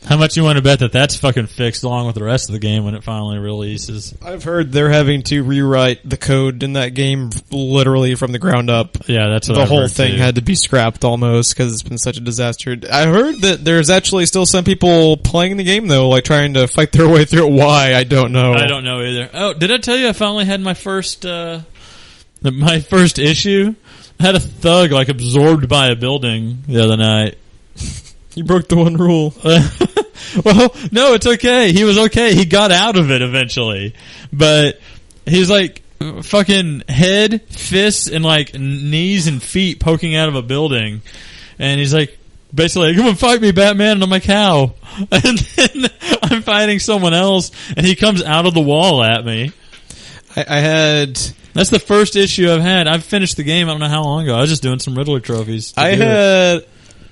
How much you want to bet that that's fucking fixed along with the rest of the game when it finally releases? I've heard they're having to rewrite the code in that game literally from the ground up. Yeah, that's what the I've whole heard thing too. had to be scrapped almost because it's been such a disaster. I heard that there's actually still some people playing the game though, like trying to fight their way through it. Why? I don't know. I don't know either. Oh, did I tell you I finally had my first issue? I had a thug like absorbed by a building the other night. You broke the one rule. Well, no, it's okay. He was okay. He got out of it eventually. But he's like fucking head, fists, and like knees and feet poking out of a building. And he's like, basically, come and fight me, Batman. And I'm like, how? And then I'm fighting someone else, and he comes out of the wall at me. I had... That's the first issue I've had. I've finished the game I don't know how long ago. I was just doing some Riddler trophies.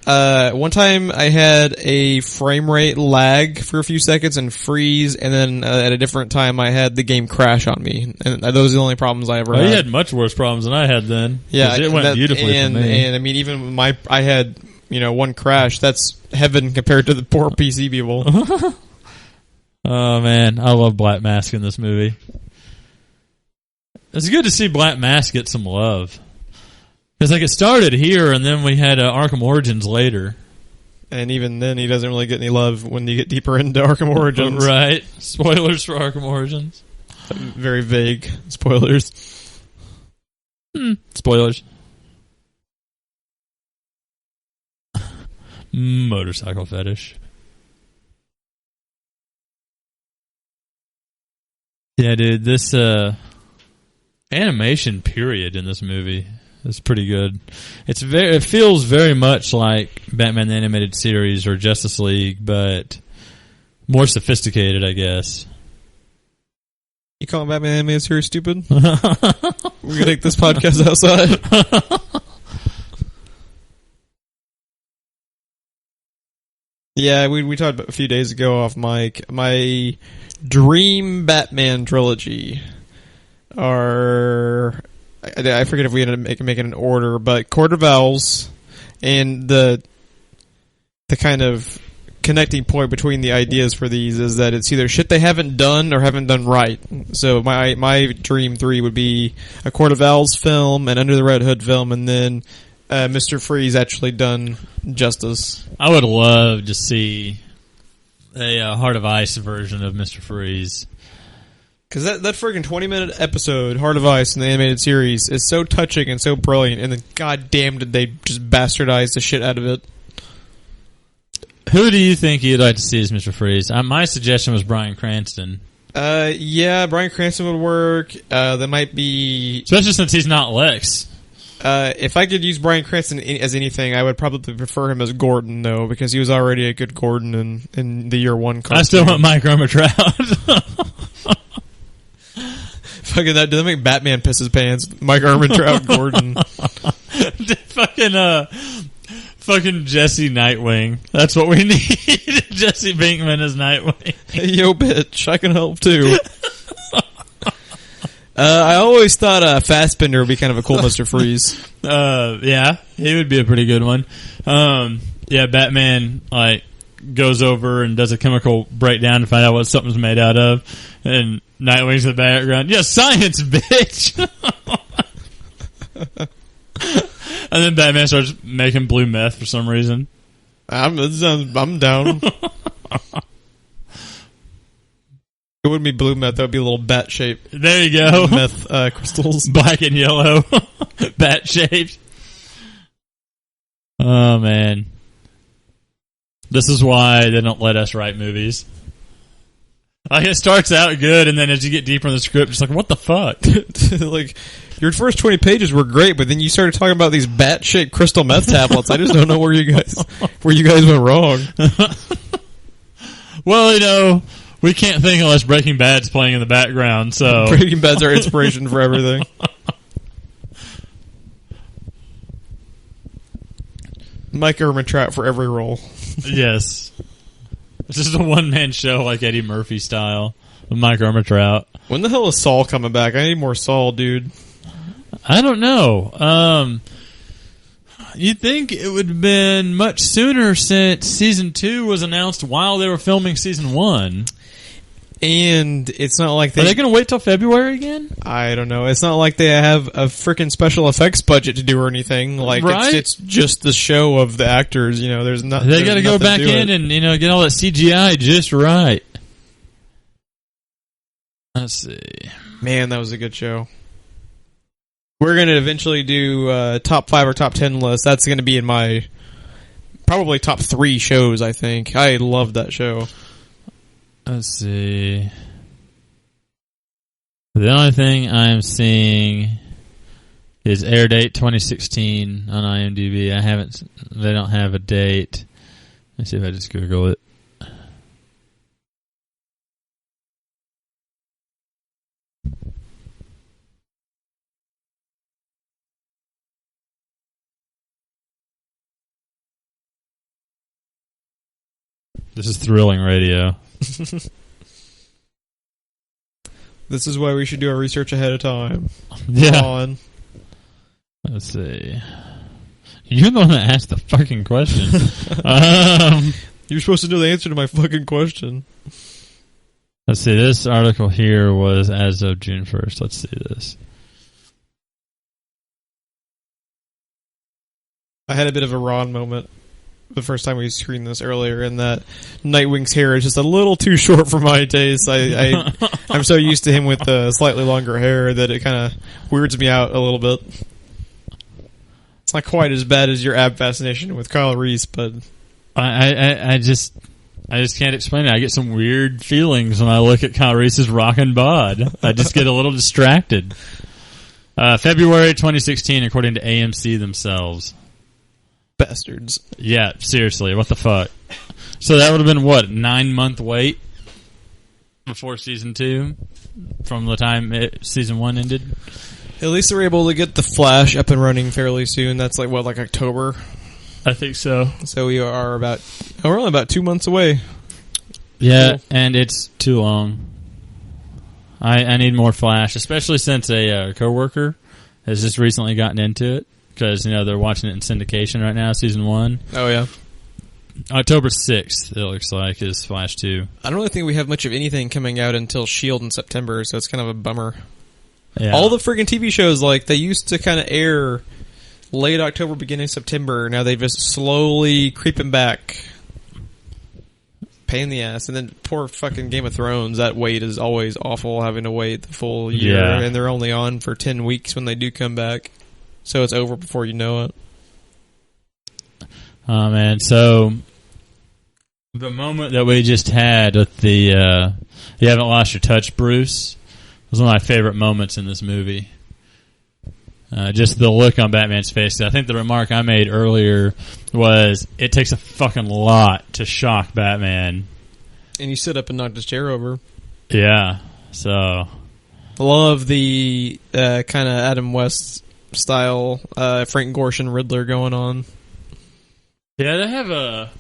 One time I had a frame rate lag for a few seconds and freeze, and then at a different time I had the game crash on me. And those are the only problems I ever had. You had much worse problems than I had then. Yeah, it went beautifully for me. And I mean, even I had, one crash. That's heaven compared to the poor PC people. Oh man, I love Black Mask in this movie. It's good to see Black Mask get some love. Because like it started here, and then we had Arkham Origins later. And even then, he doesn't really get any love when you get deeper into Arkham Origins. Right. Spoilers for Arkham Origins. Very vague spoilers. Spoilers. Motorcycle fetish. Yeah, dude, this animation period in this movie is pretty good. It feels very much like Batman the Animated Series or Justice League, but more sophisticated, I guess. You calling Batman the Animated Series stupid? We're gonna take this podcast outside. Yeah, we talked about a few days ago off mic. My dream Batman trilogy are... I forget if we ended up making an order, but Court of Owls and the kind of connecting point between the ideas for these is that it's either shit they haven't done or haven't done right. So my dream 3 would be a Court of Owls film, an Under the Red Hood film, and then Mr. Freeze actually done justice. I would love to see a Heart of Ice version of Mr. Freeze. Because that friggin' 20-minute episode, Heart of Ice, in the animated series, is so touching and so brilliant, and then goddamn did they just bastardize the shit out of it. Who do you think you'd like to see as Mr. Freeze? My suggestion was Bryan Cranston. Yeah, Bryan Cranston would work. That might be... Especially since he's not Lex. If I could use Bryan Cranston as anything, I would probably prefer him as Gordon, though, because he was already a good Gordon in the Year One cartoon. I still want Mike Trout. Fucking that! Did that make Batman piss his pants? Mike Trout Gordon. Fucking Jesse Nightwing. That's what we need. Jesse Pinkman as Nightwing. Hey, yo, bitch! I can help too. I always thought Fassbender would be kind of a cool Mr. Freeze. Yeah, he would be a pretty good one. Yeah, Batman goes over and does a chemical breakdown to find out what something's made out of, and Nightwing's in the background. Yeah, science, bitch. And then Batman starts making blue meth for some reason. I'm down. It wouldn't be blue meth. That would be a little bat shaped. There you go. Meth crystals, black and yellow, bat shaped. Oh man. This is why they don't let us write movies. It starts out good, and then as you get deeper in the script, it's like, what the fuck? Like, your first 20 pages were great, but then you started talking about these bat-shaped crystal meth tablets. I just don't know where you guys went wrong. Well, we can't think unless Breaking Bad's playing in the background, so... Breaking Bad's our inspiration for everything. Mike Ehrmantraut for every role. Yes. It's just a one-man show like Eddie Murphy style with Mike Ehrmantraut. When the hell is Saul coming back? I need more Saul, dude. I don't know. You'd think it would have been much sooner since Season 2 was announced while they were filming Season 1. And it's not like Are they going to wait till February again? I don't know. It's not like they have a freaking special effects budget to do or anything. Like, right? it's just the show of the actors. You know, there's not. They got to go back in and get all that CGI just right. Let's see. Man, that was a good show. We're going to eventually do top 5 or top 10 list. That's going to be in my probably top 3 shows, I think. I love that show. Let's see. The only thing I'm seeing is air date 2016 on IMDb. They don't have a date. Let's see if I just Google it. This is thrilling radio. This is why we should do our research ahead of time. Yeah. Come on. Let's see. You're the one that asked the fucking question. You're supposed to know the answer to my fucking question. Let's see. This article here was as of June 1st. Let's see this. I had a bit of a Ron moment the first time we screened this earlier, in that Nightwing's hair is just a little too short for my taste. I'm so used to him with slightly longer hair that it kind of weirds me out a little bit. It's not quite as bad as your ab fascination with Kyle Reese, but I just can't explain it. I get some weird feelings when I look at Kyle Reese's rockin' bod. I just get a little distracted. February 2016, according to AMC themselves. Bastards. Yeah, seriously, what the fuck? So that would have been, what, 9-month wait before Season 2 from the time Season 1 ended? At least they were able to get The Flash up and running fairly soon. That's like October? I think so. So we're only about 2 months away. Yeah, cool. And it's too long. I need more Flash, especially since a coworker has just recently gotten into it. Because, they're watching it in syndication right now, Season 1. Oh, yeah. October 6th, it looks like, is Flash 2. I don't really think we have much of anything coming out until S.H.I.E.L.D. in September, so it's kind of a bummer. Yeah. All the friggin' TV shows, they used to kind of air late October, beginning September. Now they've just slowly creeping back. Pain in the ass. And then poor fucking Game of Thrones, that wait is always awful, having to wait the full year. Yeah. And they're only on for 10 weeks when they do come back. So it's over before you know it. Oh, man. So, the moment that we just had with the You Haven't Lost Your Touch, Bruce, was one of my favorite moments in this movie. Just the look on Batman's face. I think the remark I made earlier was, it takes a fucking lot to shock Batman. And he stood up and knocked his chair over. Yeah. So. Love the kind of Adam West style Frank Gorshin Riddler going on. Yeah, they have a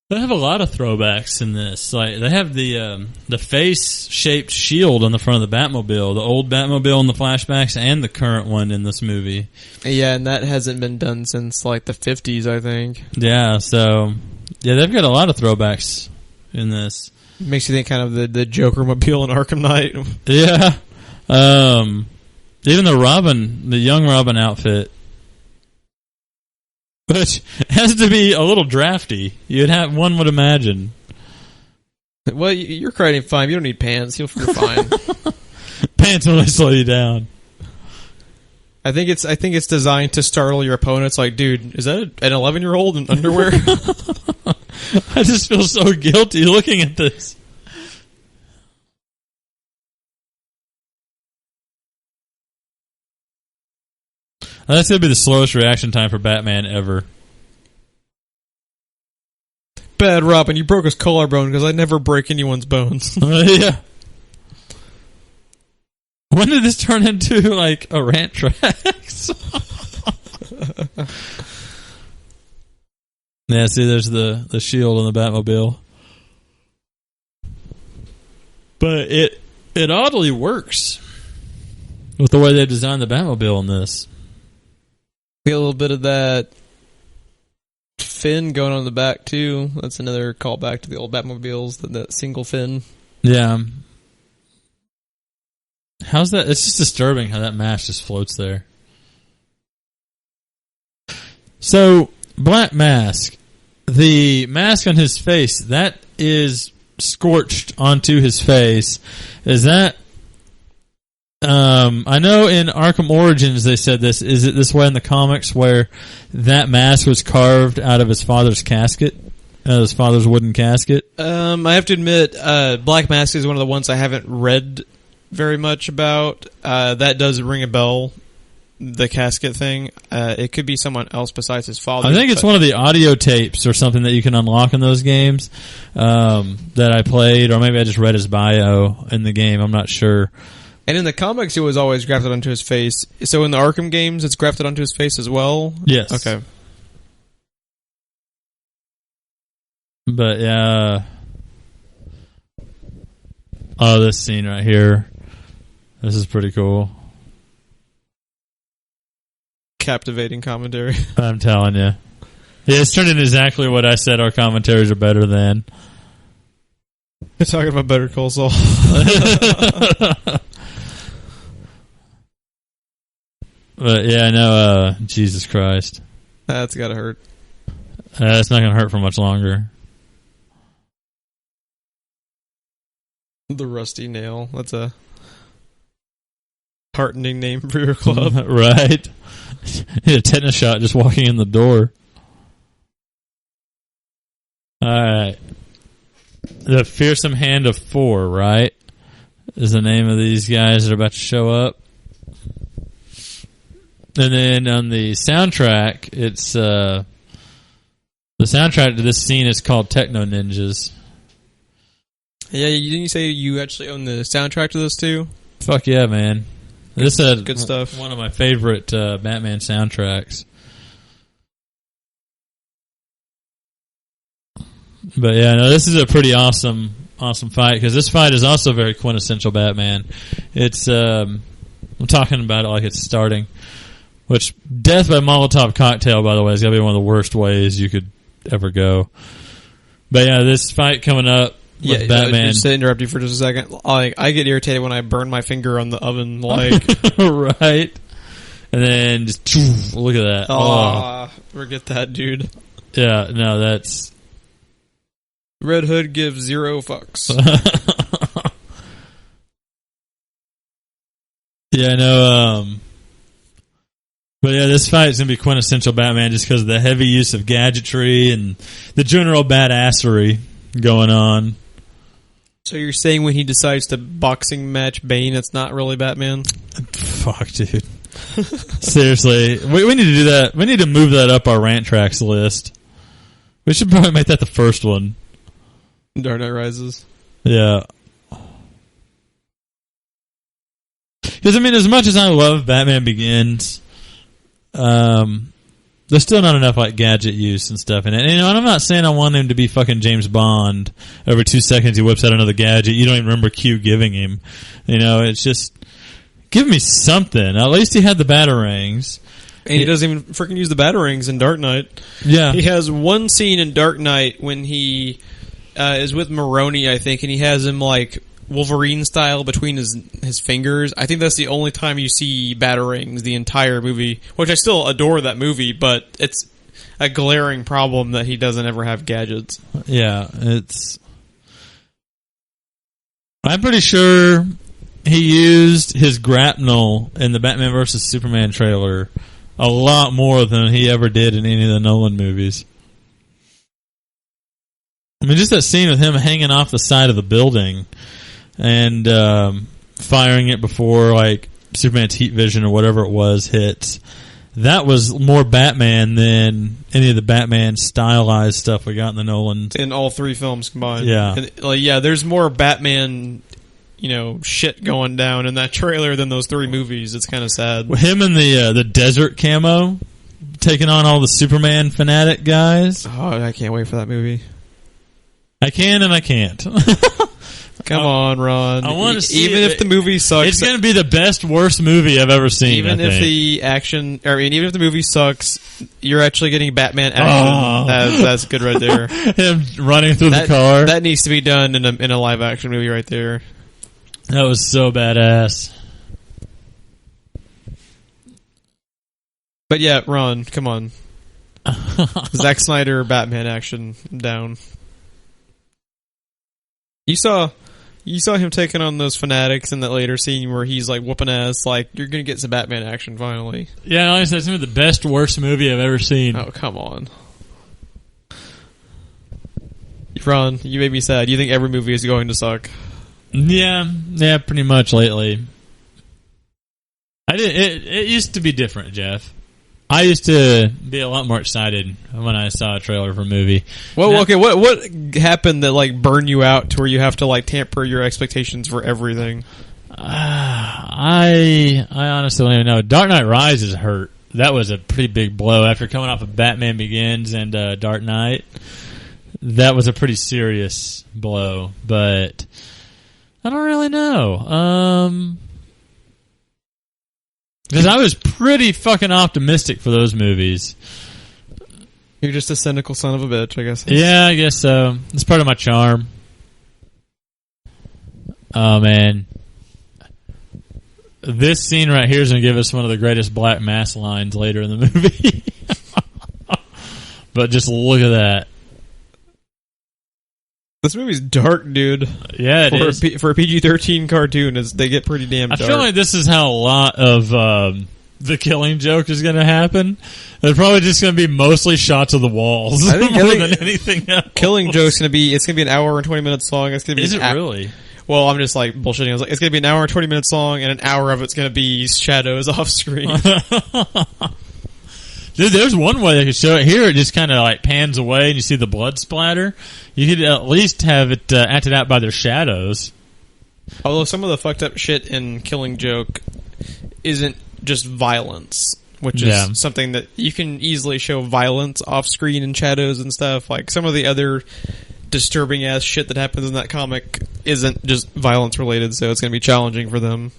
lot of throwbacks in this. Like they have the face-shaped shield on the front of the Batmobile, the old Batmobile in the flashbacks, and the current one in this movie. Yeah, and that hasn't been done since the 50s, I think. Yeah, so they've got a lot of throwbacks in this. Makes you think kind of the Joker mobile in Arkham Knight. Yeah. Even the young Robin outfit, which has to be a little drafty. One would imagine. Well, you're creating fine. You don't need pants. You're fine. Pants only slow you down. I think it's designed to startle your opponents. Like, dude, is that an 11-year-old in underwear? I just feel so guilty looking at this. That's going to be the slowest reaction time for Batman ever. Bad Robin, you broke his collarbone because I never break anyone's bones. Yeah. When did this turn into, a rant tracks? Yeah, see, there's the shield on the Batmobile. But it oddly works with the way they designed the Batmobile in this. We get a little bit of that fin going on the back, too. That's another callback to the old Batmobiles, that single fin. Yeah. How's that? It's just disturbing how that mask just floats there. So, Black Mask. The mask on his face, that is scorched onto his face. Is that... I know in Arkham Origins they said this. Is it this way in the comics where that mask was carved out of his father's casket? His father's wooden casket? I have to admit, Black Mask is one of the ones I haven't read very much about. That does ring a bell, the casket thing. It could be someone else besides his father. I think it's one of the audio tapes or something that you can unlock in those games that I played, or maybe I just read his bio in the game. I'm not sure. And in the comics, it was always grafted onto his face. So in the Arkham games, it's grafted onto his face as well? Yes. Okay. But, yeah. Oh, this scene right here. This is pretty cool. Captivating commentary. I'm telling you. Yeah, it's turned into exactly what I said our commentaries are better than. You're talking about Better Call Saul. But yeah, I know, Jesus Christ. That's gotta hurt. It's not gonna hurt for much longer. The Rusty Nail. That's a heartening name for your club. Right? Hit a tetanus shot just walking in the door. Alright. The Fearsome Hand of Four, right? Is the name of these guys that are about to show up. And then on the soundtrack, it's the soundtrack to this scene is called Techno Ninjas. Yeah, didn't you say you actually own the soundtrack to this too? Fuck yeah, man! This is good stuff. One of my favorite Batman soundtracks. But yeah, no, this is a pretty awesome fight because this fight is also very quintessential Batman. It's I'm talking about it like it's starting. Which, death by Molotov cocktail, by the way, is going to be one of the worst ways you could ever go. But yeah, this fight coming up with Batman. Just to interrupt you for just a second. I get irritated when I burn my finger on the oven, right? And then just, look at that. Oh, forget that, dude. Yeah, no, that's... Red Hood gives 0 fucks. Yeah, I know, but yeah, this fight is going to be quintessential Batman just because of the heavy use of gadgetry and the general badassery going on. So you're saying when he decides to boxing match Bane, it's not really Batman? Fuck, dude. Seriously. We need to do that. We need to move that up our RambleTraks list. We should probably make that the first one. Dark Knight Rises. Yeah. Because, I mean, as much as I love Batman Begins... there's still not enough like gadget use and stuff in it. And, and I'm not saying I want him to be fucking James Bond. Every 2 seconds he whips out another gadget. You don't even remember Q giving him. It's just give me something. At least he had the batarangs. And he doesn't even freaking use the batarangs in Dark Knight. Yeah. He has one scene in Dark Knight when he is with Maroni, I think, and he has him like Wolverine style between his fingers. I think that's the only time you see batarangs the entire movie, which I still adore that movie, but it's a glaring problem that he doesn't ever have gadgets. Yeah, I'm pretty sure he used his grapnel in the Batman vs. Superman trailer a lot more than he ever did in any of the Nolan movies. I mean, just that scene with him hanging off the side of the building and firing it before like Superman's heat vision or whatever it was hits. That was more Batman than any of the Batman stylized stuff we got in the Nolans. In all 3 films combined. Yeah. And, there's more Batman, shit going down in that trailer than those 3 movies. It's kind of sad. Him in the desert camo taking on all the Superman fanatic guys. Oh, I can't wait for that movie. I can and I can't. Come on, Ron. I want to see even if the movie sucks. It's going to be the best, worst movie I've ever seen. Even if the action, even if the movie sucks, you're actually getting Batman action. That's good right there. Him running through the car. That needs to be done in a live action movie right there. That was so badass. But yeah, Ron, come on. Zack Snyder Batman action down. You saw him taking on those fanatics in that later scene where he's like whooping ass. Like, you're gonna get some Batman action finally. Yeah, honestly, that's the best, worst movie I've ever seen. Oh, come on. Ron, you made me sad. You think every movie is going to suck? Yeah, pretty much lately. It used to be different, Jeff. I used to be a lot more excited when I saw a trailer for a movie. Well, okay, what happened that like burned you out to where you have to like tamper your expectations for everything? I honestly don't even know. Dark Knight Rises hurt. That was a pretty big blow after coming off of Batman Begins and Dark Knight. That was a pretty serious blow, but I don't really know. Because I was pretty fucking optimistic for those movies. You're just a cynical son of a bitch, I guess. Yeah, I guess so. It's part of my charm. Oh, man. This scene right here is going to give us one of the greatest Black Mass lines later in the movie. But just look at that. This movie's dark, dude. Yeah, it is. For a PG-13 cartoon, they get pretty damn dark. I feel like this is how a lot of the Killing Joke is going to happen. They're probably just going to be mostly shots of the walls more than anything else. Killing Joke's going to be an hour and 20 minutes long. It's going to be. Is it really? Well, I'm just like bullshitting. I was like, it's going to be an hour and 20 minutes long, and an hour of it's going to be shadows off screen. Dude, there's one way they could show it. Here it just kind of like pans away and you see the blood splatter. You could at least have it acted out by their shadows. Although some of the fucked up shit in Killing Joke isn't just violence, which is something that you can easily show violence off screen in shadows and stuff. Like some of the other disturbing ass shit that happens in that comic isn't just violence related, so it's going to be challenging for them.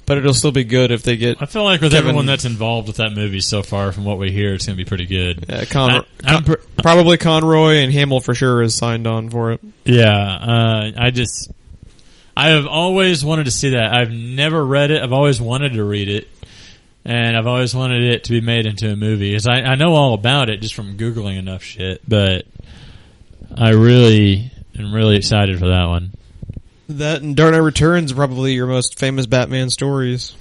But it'll still be good if they get. I feel like with everyone that's involved with that movie so far, from what we hear, it's going to be pretty good. Yeah, probably Conroy and Hamill for sure is signed on for it. Yeah, I have always wanted to see that. I've never read it. I've always wanted to read it, and I've always wanted it to be made into a movie. Because I know all about it just from Googling enough shit, but I really am really excited for that one. That and Dark Knight Returns are probably your most famous Batman stories.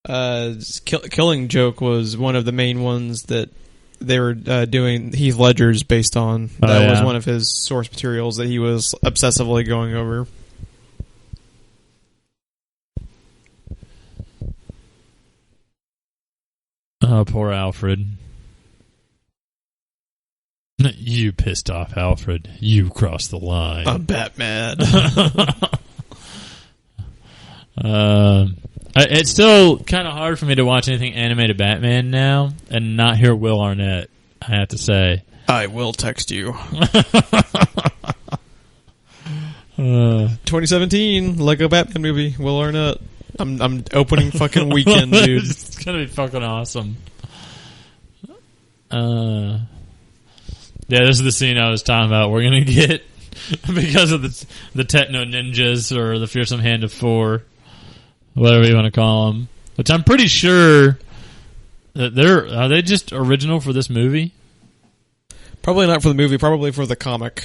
Killing Joke was one of the main ones that they were doing Heath Ledger's based on. That was one of his source materials that he was obsessively going over. Oh, poor Alfred. You pissed off Alfred. You crossed the line. I'm Batman. It's still kind of hard for me to watch anything animated Batman now and not hear Will Arnett, I have to say. I will text you. 2017 Lego Batman movie, Will Arnett. I'm opening fucking weekend, dude. It's gonna be fucking awesome. Yeah, this is the scene I was talking about. We're going to get, because of the Techno Ninjas or the Fearsome Hand of Four, whatever you want to call them, which I'm pretty sure that are they just original for this movie? Probably not for the movie, probably for the comic.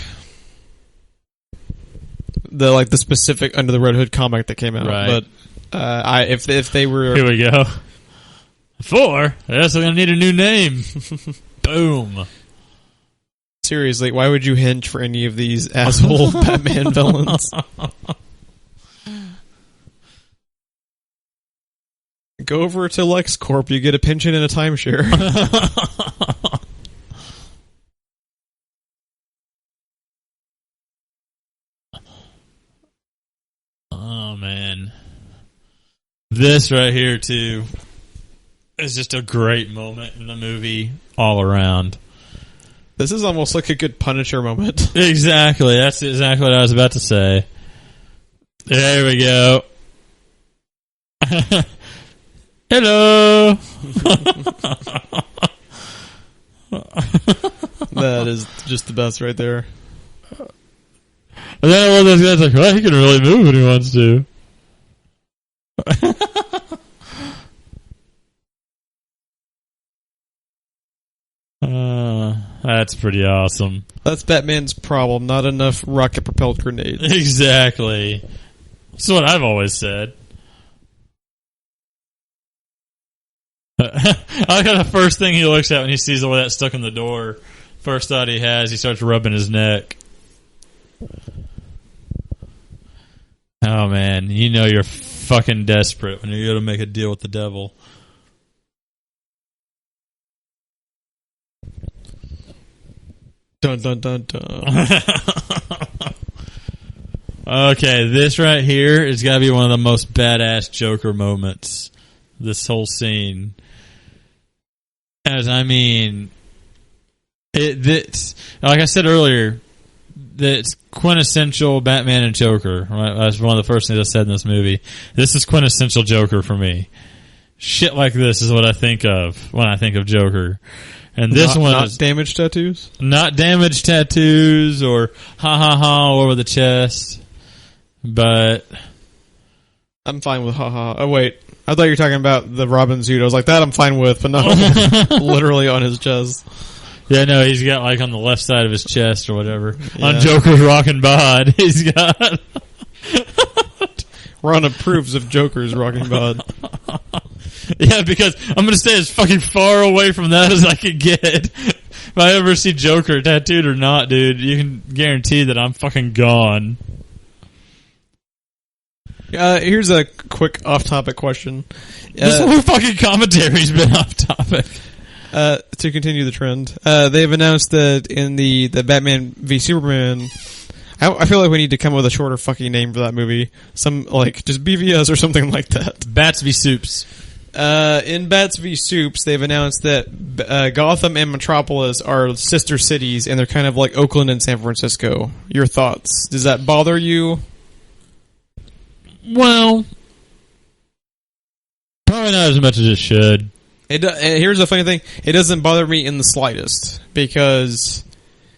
The specific Under the Red Hood comic that came out. Right. But if they were... Here we go. 4? I guess I'm going to need a new name. Boom. Seriously, why would you hinge for any of these asshole Batman villains? Go over to LexCorp, you get a pension and a timeshare. Oh, man. this right here too is just a great moment in the movie all around. This is almost like a good Punisher moment. Exactly. That's exactly what I was about to say. There we go. Hello. That is just the best right there. And then one of those guys like, well, he can really move when he wants to. That's pretty awesome. That's Batman's problem. Not enough rocket-propelled grenades. Exactly. That's what I've always said. I like how the first thing he looks at when he sees all that stuck in the door, first thought he has, he starts rubbing his neck. Oh man, you know you're fucking desperate when you go to make a deal with the devil. Dun dun dun dun. Okay, this right here has got to be one of the most badass Joker moments. This whole scene. As I mean, it's like I said earlier, that's quintessential Batman and Joker. Right? That's one of the first things I said in this movie. This is quintessential Joker for me. Shit like this is what I think of when I think of Joker. And this one not is damaged tattoos? Not damaged tattoos or ha ha ha all over the chest. But I'm fine with haha. Oh wait, I thought you were talking about the Robin suit. I was like, that I'm fine with, but not literally on his chest. Yeah, no, he's got like on the left side of his chest or whatever. Yeah. On Joker's rockin' bod, he's got. Ron approves of Joker's rocking bod. Yeah, because I'm going to stay as fucking far away from that as I can get. If I ever see Joker tattooed or not, dude, you can guarantee that I'm fucking gone. Here's a quick off-topic question. This whole fucking commentary's been off-topic. To continue the trend, they've announced that in the Batman v Superman, I feel like we need to come up with a shorter fucking name for that movie. Some, like, just BVS or something like that. Bats v Soups. In Bats v Soups, they've announced that Gotham and Metropolis are sister cities, and they're kind of like Oakland and San Francisco. Your thoughts? Does that bother you? Well, probably not as much as it should. Here's the funny thing. It doesn't bother me in the slightest, because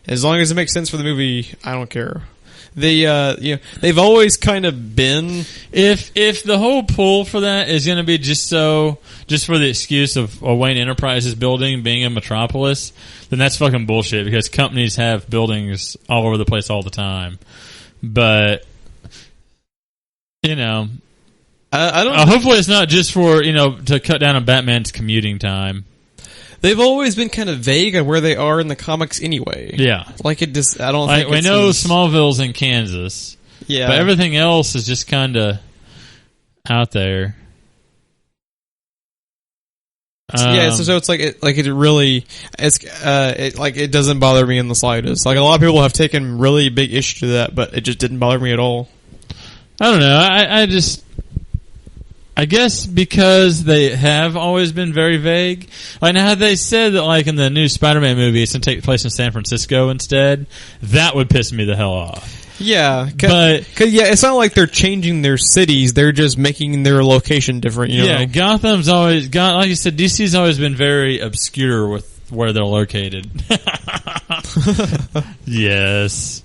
as long as it makes sense for the movie, I don't care. They've always kind of been. If the whole pull for that is going to be just for the excuse of Wayne Enterprises building being in Metropolis, then that's fucking bullshit, because companies have buildings all over the place all the time. But, you know, I don't. Hopefully it's not just for, to cut down on Batman's commuting time. They've always been kind of vague on where they are in the comics anyway. Yeah. Like, it just, I don't think we know Smallville's in Kansas. Yeah. But everything else is just kind of out there. So it's like, it doesn't bother me in the slightest. Like, a lot of people have taken really big issue to that, but it just didn't bother me at all. I don't know. I guess because they have always been very vague. Like, now, had they said that, like, in the new Spider-Man movie it's going to take place in San Francisco instead, that would piss me the hell off. Yeah. Cause it's not like they're changing their cities, they're just making their location different, you know? Yeah, Gotham's always, like you said, DC's always been very obscure with where they're located. Yes.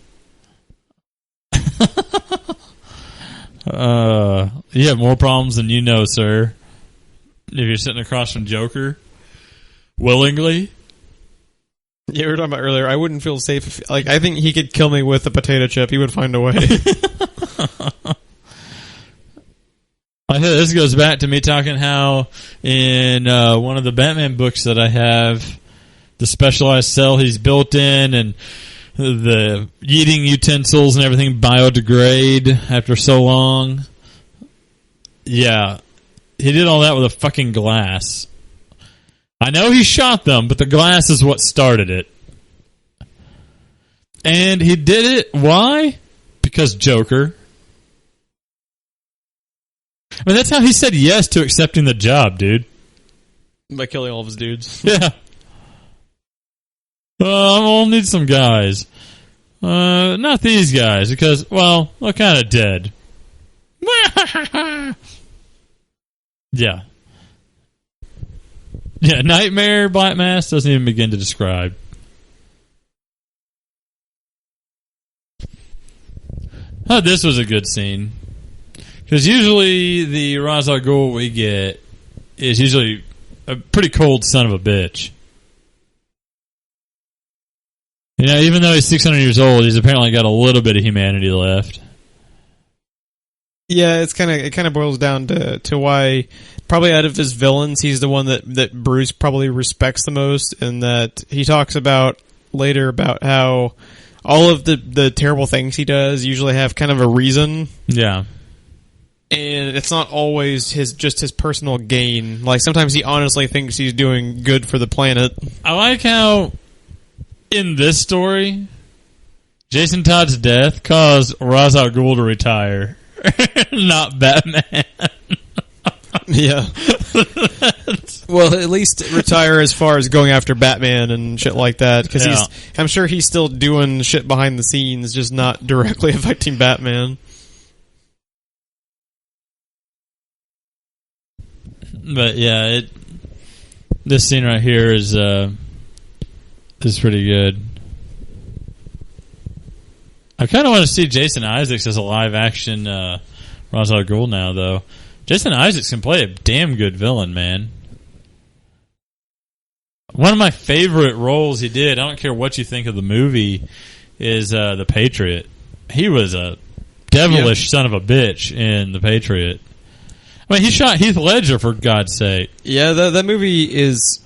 You have more problems than you know, sir. If you're sitting across from Joker, willingly. Yeah, we were talking about earlier. I wouldn't feel safe if, like, I think he could kill me with a potato chip. He would find a way. I think this goes back to me talking how in one of the Batman books that I have, the specialized cell he's built in and the eating utensils and everything biodegrade after so long. Yeah. He did all that with a fucking glass. I know he shot them, but the glass is what started it. And he did it, why? Because Joker. I mean, that's how he said yes to accepting the job, dude. By killing all of his dudes. Yeah. I'll need some guys. Not these guys, because, well, they're kind of dead. Yeah. Yeah, Nightmare Black Mass doesn't even begin to describe. Oh, this was a good scene. Because usually the Ra's al Ghul we get is usually a pretty cold son of a bitch. You know, even though he's 600 years old, he's apparently got a little bit of humanity left. Yeah, it kind of boils down to why probably out of his villains, he's the one that Bruce probably respects the most, and that he talks about later about how all of the terrible things he does usually have kind of a reason. Yeah. And it's not always his personal gain. Like, sometimes he honestly thinks he's doing good for the planet. I like how in this story, Jason Todd's death caused Ra's al Ghul to retire. Not Batman. Yeah. Well, at least retire as far as going after Batman and shit like that. Because I'm sure he's still doing shit behind the scenes, just not directly affecting Batman. But yeah, this scene right here is pretty good. I kind of want to see Jason Isaacs as a live-action Ra's al Ghul now, though. Jason Isaacs can play a damn good villain, man. One of my favorite roles he did, I don't care what you think of the movie, is The Patriot. He was a devilish son of a bitch in The Patriot. I mean, he shot Heath Ledger, for God's sake. Yeah, that movie is...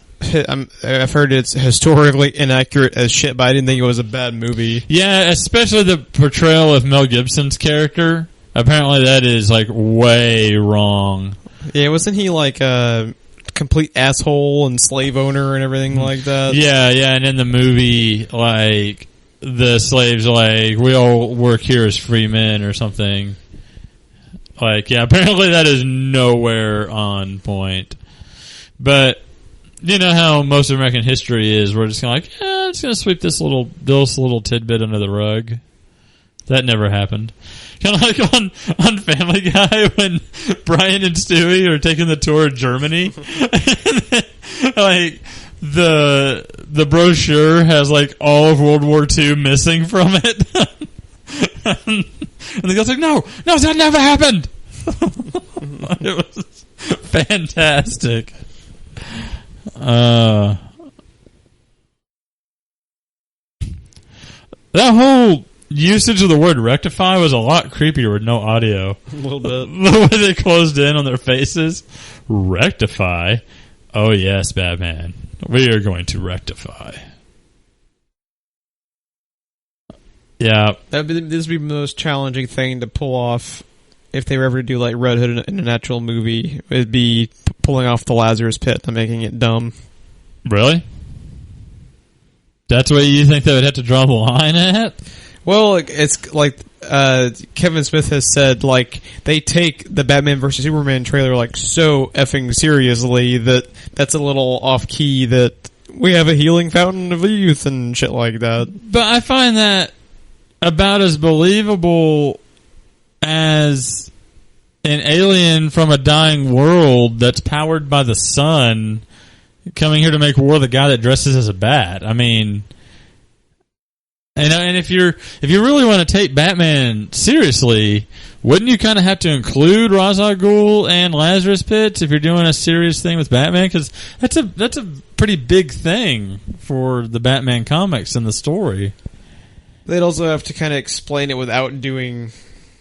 I've heard it's historically inaccurate as shit, but I didn't think it was a bad movie. Yeah, especially the portrayal of Mel Gibson's character. Apparently that is, like, way wrong. Yeah, wasn't he, like, a complete asshole and slave owner and everything like that? Yeah, and in the movie, like, the slaves are like, we all work here as free men or something. Like, yeah, apparently that is nowhere on point. But... you know how most of American history is. We're just kind of like, I'm just going to sweep this little tidbit under the rug. That never happened. Kind of like on Family Guy when Brian and Stewie are taking the tour of Germany. And then, like, the brochure has, like, all of World War II missing from it. And the guy's like, no, that never happened. It was fantastic. That whole usage of the word rectify was a lot creepier with no audio. A little bit. The way they closed in on their faces. Rectify? Oh yes, Batman. We are going to rectify. Yeah. This would be the most challenging thing to pull off if they were ever to do like Red Hood in a natural movie. It'd be pulling off the Lazarus Pit and making it dumb. Really? That's what you think they would have to draw the line at? Well, it's like Kevin Smith has said, like, they take the Batman vs. Superman trailer like so effing seriously that's a little off key, that we have a healing fountain of youth and shit like that. But I find that about as believable as an alien from a dying world that's powered by the sun coming here to make war with a guy that dresses as a bat. I mean, and if you really want to take Batman seriously, wouldn't you kind of have to include Ra's al Ghul and Lazarus Pits if you're doing a serious thing with Batman? Because that's a pretty big thing for the Batman comics and the story. They'd also have to kind of explain it without doing...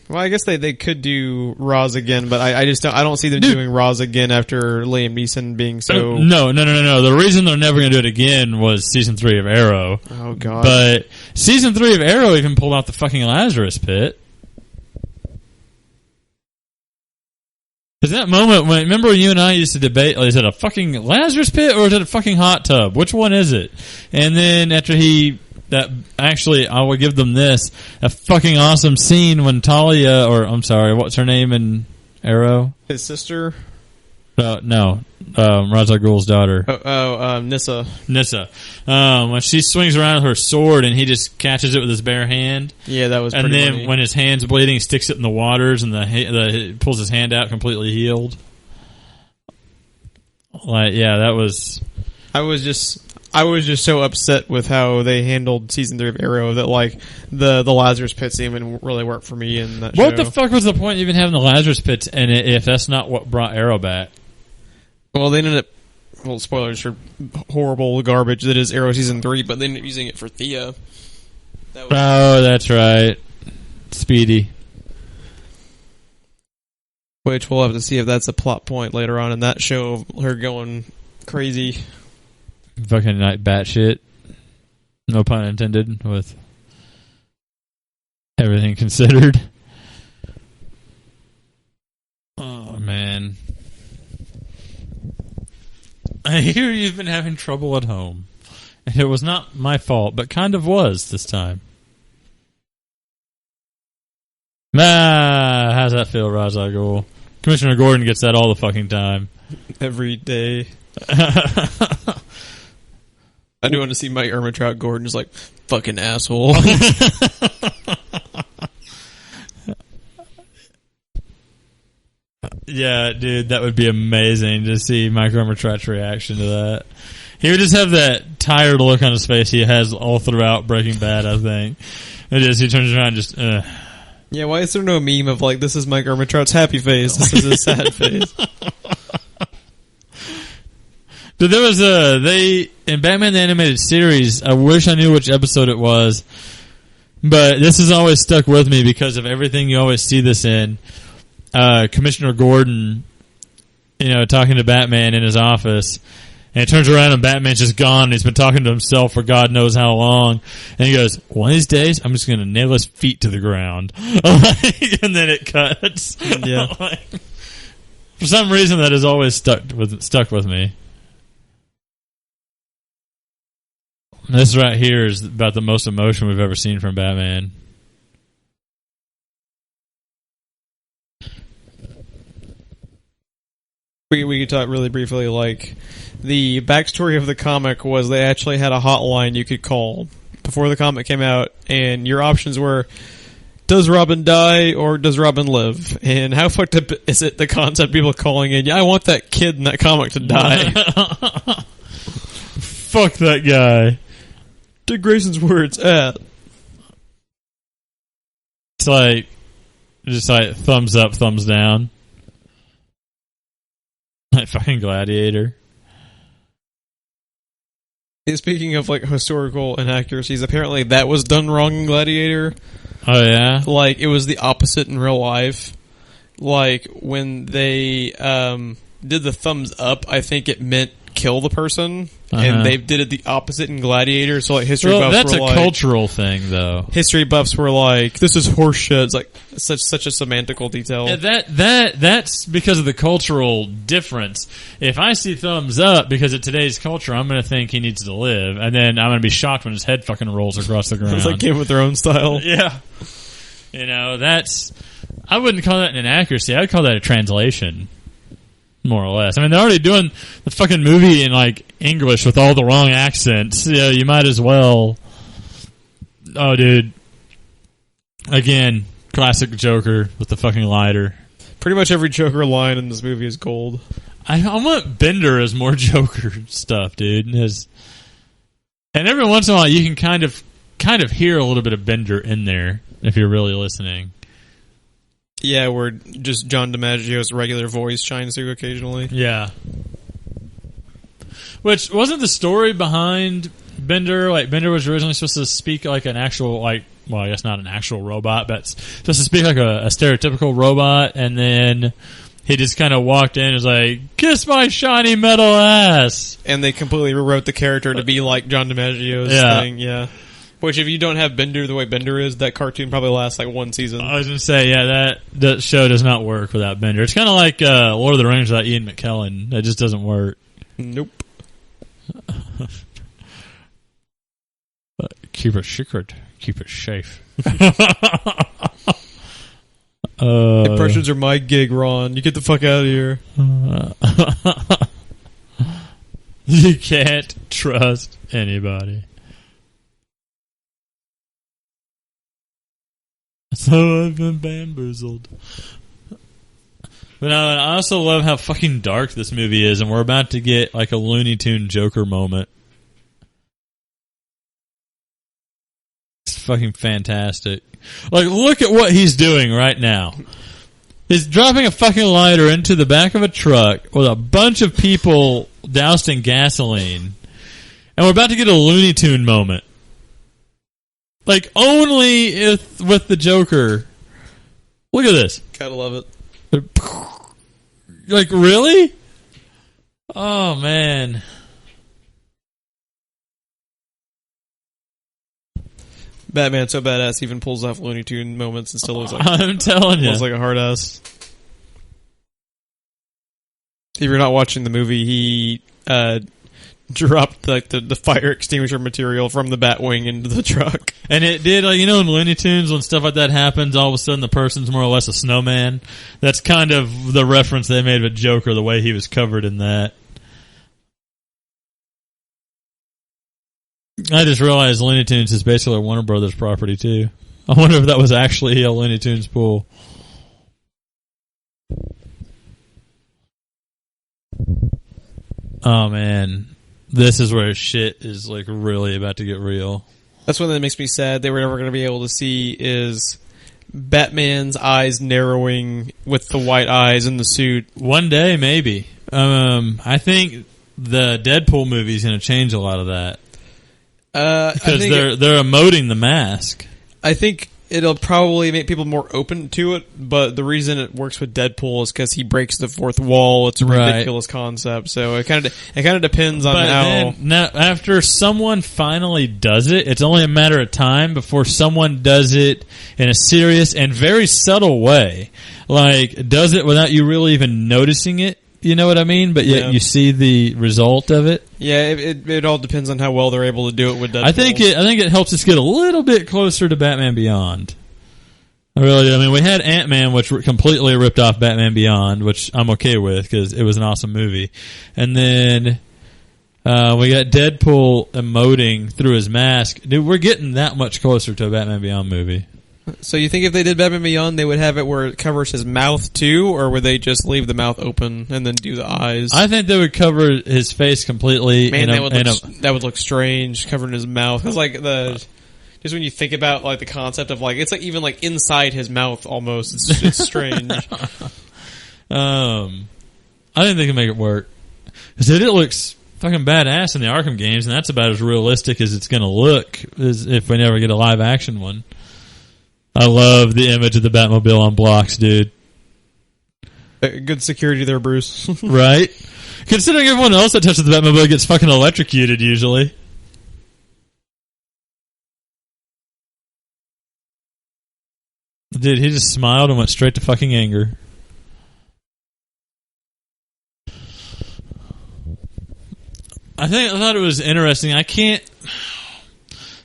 Well, I guess they could do Ra's again, but I don't see them doing Ra's again after Liam Neeson being so... No. The reason they're never going to do it again was Season 3 of Arrow. Oh, God. But Season 3 of Arrow even pulled out the fucking Lazarus Pit. Is that moment when... Remember when you and I used to debate, is it a fucking Lazarus Pit or is it a fucking hot tub? Which one is it? And then after I will give them this, a fucking awesome scene when Talia, or I'm sorry, what's her name in Arrow? His sister? No. Ra's al Ghul's daughter. Nissa. Nissa. When she swings around with her sword and he just catches it with his bare hand. Yeah, that was and pretty then funny. When his hand's bleeding, he sticks it in the waters and he pulls his hand out completely healed. Like, yeah, that was... I was just so upset with how they handled season 3 of Arrow that, like, the Lazarus Pit scene really worked for me in that show. What the fuck was the point of even having the Lazarus Pits in it if that's not what brought Arrow back? Well, they ended up... Well, spoilers for horrible garbage that is Arrow season 3, but they ended up using it for Thea. That's right. Speedy. Which we'll have to see if that's a plot point later on in that show of her going crazy. Fucking like batshit. No pun intended with everything considered. Oh, man. I hear you've been having trouble at home. And it was not my fault, but kind of was this time. How's that feel, Ra's al Ghul? Commissioner Gordon gets that all the fucking time. Every day. I do want to see Mike Ermitrout Gordon just like, fucking asshole. Yeah, dude, that would be amazing to see Mike Ermitrout's reaction to that. He would just have that tired look on his face he has all throughout Breaking Bad, I think. It is, he turns around and just, Yeah, why is there no meme of like, this is Mike Ermitrout's happy face, this is his sad face? Dude, there was in Batman the Animated Series, I wish I knew which episode it was, but this has always stuck with me because of everything you always see this in. Commissioner Gordon, talking to Batman in his office, and it turns around and Batman's just gone, and he's been talking to himself for God knows how long, and he goes, one of these days, I'm just going to nail his feet to the ground. And then it cuts. Yeah. For some reason, that has always stuck with me. This right here is about the most emotion we've ever seen from Batman. We could talk really briefly, like, the backstory of the comic was they actually had a hotline you could call before the comic came out, and your options were, does Robin die or does Robin live? And how fucked up is it, the concept of people calling in, yeah, I want that kid in that comic to die. Fuck that guy. Dick Grayson's where it's at. It's like, just like thumbs up, thumbs down. Like fucking Gladiator. Speaking of like historical inaccuracies, apparently that was done wrong in Gladiator. Oh yeah? Like, it was the opposite in real life. Like, when they did the thumbs up, I think it meant kill the person, and they did it the opposite in Gladiator. So like history buffs that's were a like, cultural thing, though. History buffs were like, this is horseshit. It's like such a semantical detail. Yeah, that's because of the cultural difference. If I see thumbs up because of today's culture, I'm going to think he needs to live, and then I'm going to be shocked when his head fucking rolls across the ground. It's like Game of Thrones style. Yeah, that's. I wouldn't call that an inaccuracy. I'd call that a translation. More or less. I mean, they're already doing the fucking movie in, like, English with all the wrong accents. Yeah, you might as well. Oh, dude. Again, classic Joker with the fucking lighter. Pretty much every Joker line in this movie is gold. I want Bender as more Joker stuff, dude. And every once in a while, you can kind of hear a little bit of Bender in there if you're really listening. Yeah, where just John DiMaggio's regular voice shines through occasionally. Yeah. Which, wasn't the story behind Bender, like, Bender was originally supposed to speak like an actual, like, well, I guess not an actual robot, but supposed to speak like a stereotypical robot, and then he just kind of walked in and was like, kiss my shiny metal ass! And they completely rewrote the character to be like John DiMaggio's thing, yeah. Which, if you don't have Bender the way Bender is, that cartoon probably lasts like one season. I was going to say, yeah, that show does not work without Bender. It's kind of like Lord of the Rings without Ian McKellen. It just doesn't work. Nope. Keep it secret. Keep it safe. Impressions are my gig, Ron. You get the fuck out of here. You can't trust anybody. So I've been bamboozled. But I also love how fucking dark this movie is, and we're about to get like a Looney Tune Joker moment. It's fucking fantastic. Like, look at what he's doing right now. He's dropping a fucking lighter into the back of a truck with a bunch of people doused in gasoline, and we're about to get a Looney Tune moment. Like, only with the Joker. Look at this. Gotta love it. Like, really? Oh, man. Batman so badass, even pulls off Looney Tune moments and still looks like I'm telling you, looks like a hard ass. If you're not watching the movie, he dropped like the fire extinguisher material from the Batwing into the truck. And it did, like, you know, in Looney Tunes, when stuff like that happens, all of a sudden the person's more or less a snowman. That's kind of the reference they made with Joker, the way he was covered in that. I just realized Looney Tunes is basically a Warner Brothers property, too. I wonder if that was actually a Looney Tunes pool. Oh, man. This is where shit is, like, really about to get real. That's one that makes me sad they were never going to be able to see is Batman's eyes narrowing with the white eyes in the suit. One day, maybe. I think the Deadpool movie is going to change a lot of that. Because they're emoting the mask. I think it'll probably make people more open to it, but the reason it works with Deadpool is because he breaks the fourth wall. It's a ridiculous concept, so it kind of depends on how. Now, after someone finally does it, it's only a matter of time before someone does it in a serious and very subtle way. Like, does it without you really even noticing it. You know what I mean? But yet you see the result of it. Yeah, it all depends on how well they're able to do it with Deadpool. I think it helps us get a little bit closer to Batman Beyond. I really do. I mean, we had Ant-Man, which completely ripped off Batman Beyond, which I'm okay with because it was an awesome movie. And then we got Deadpool emoting through his mask. Dude, we're getting that much closer to a Batman Beyond movie. So you think if they did Batman Beyond, they would have it where it covers his mouth too, or would they just leave the mouth open and then do the eyes? I think they would cover his face completely. Man, that would look strange, covering his mouth. Because like just when you think about like the concept of like it's like even like inside his mouth almost, it's strange. I think they can make it work because it looks fucking badass in the Arkham games, and that's about as realistic as it's going to look as if we never get a live action one. I love the image of the Batmobile on blocks, dude. Good security there, Bruce. Right? Considering everyone else that touches the Batmobile gets fucking electrocuted usually. Dude, he just smiled and went straight to fucking anger. I thought it was interesting. I can't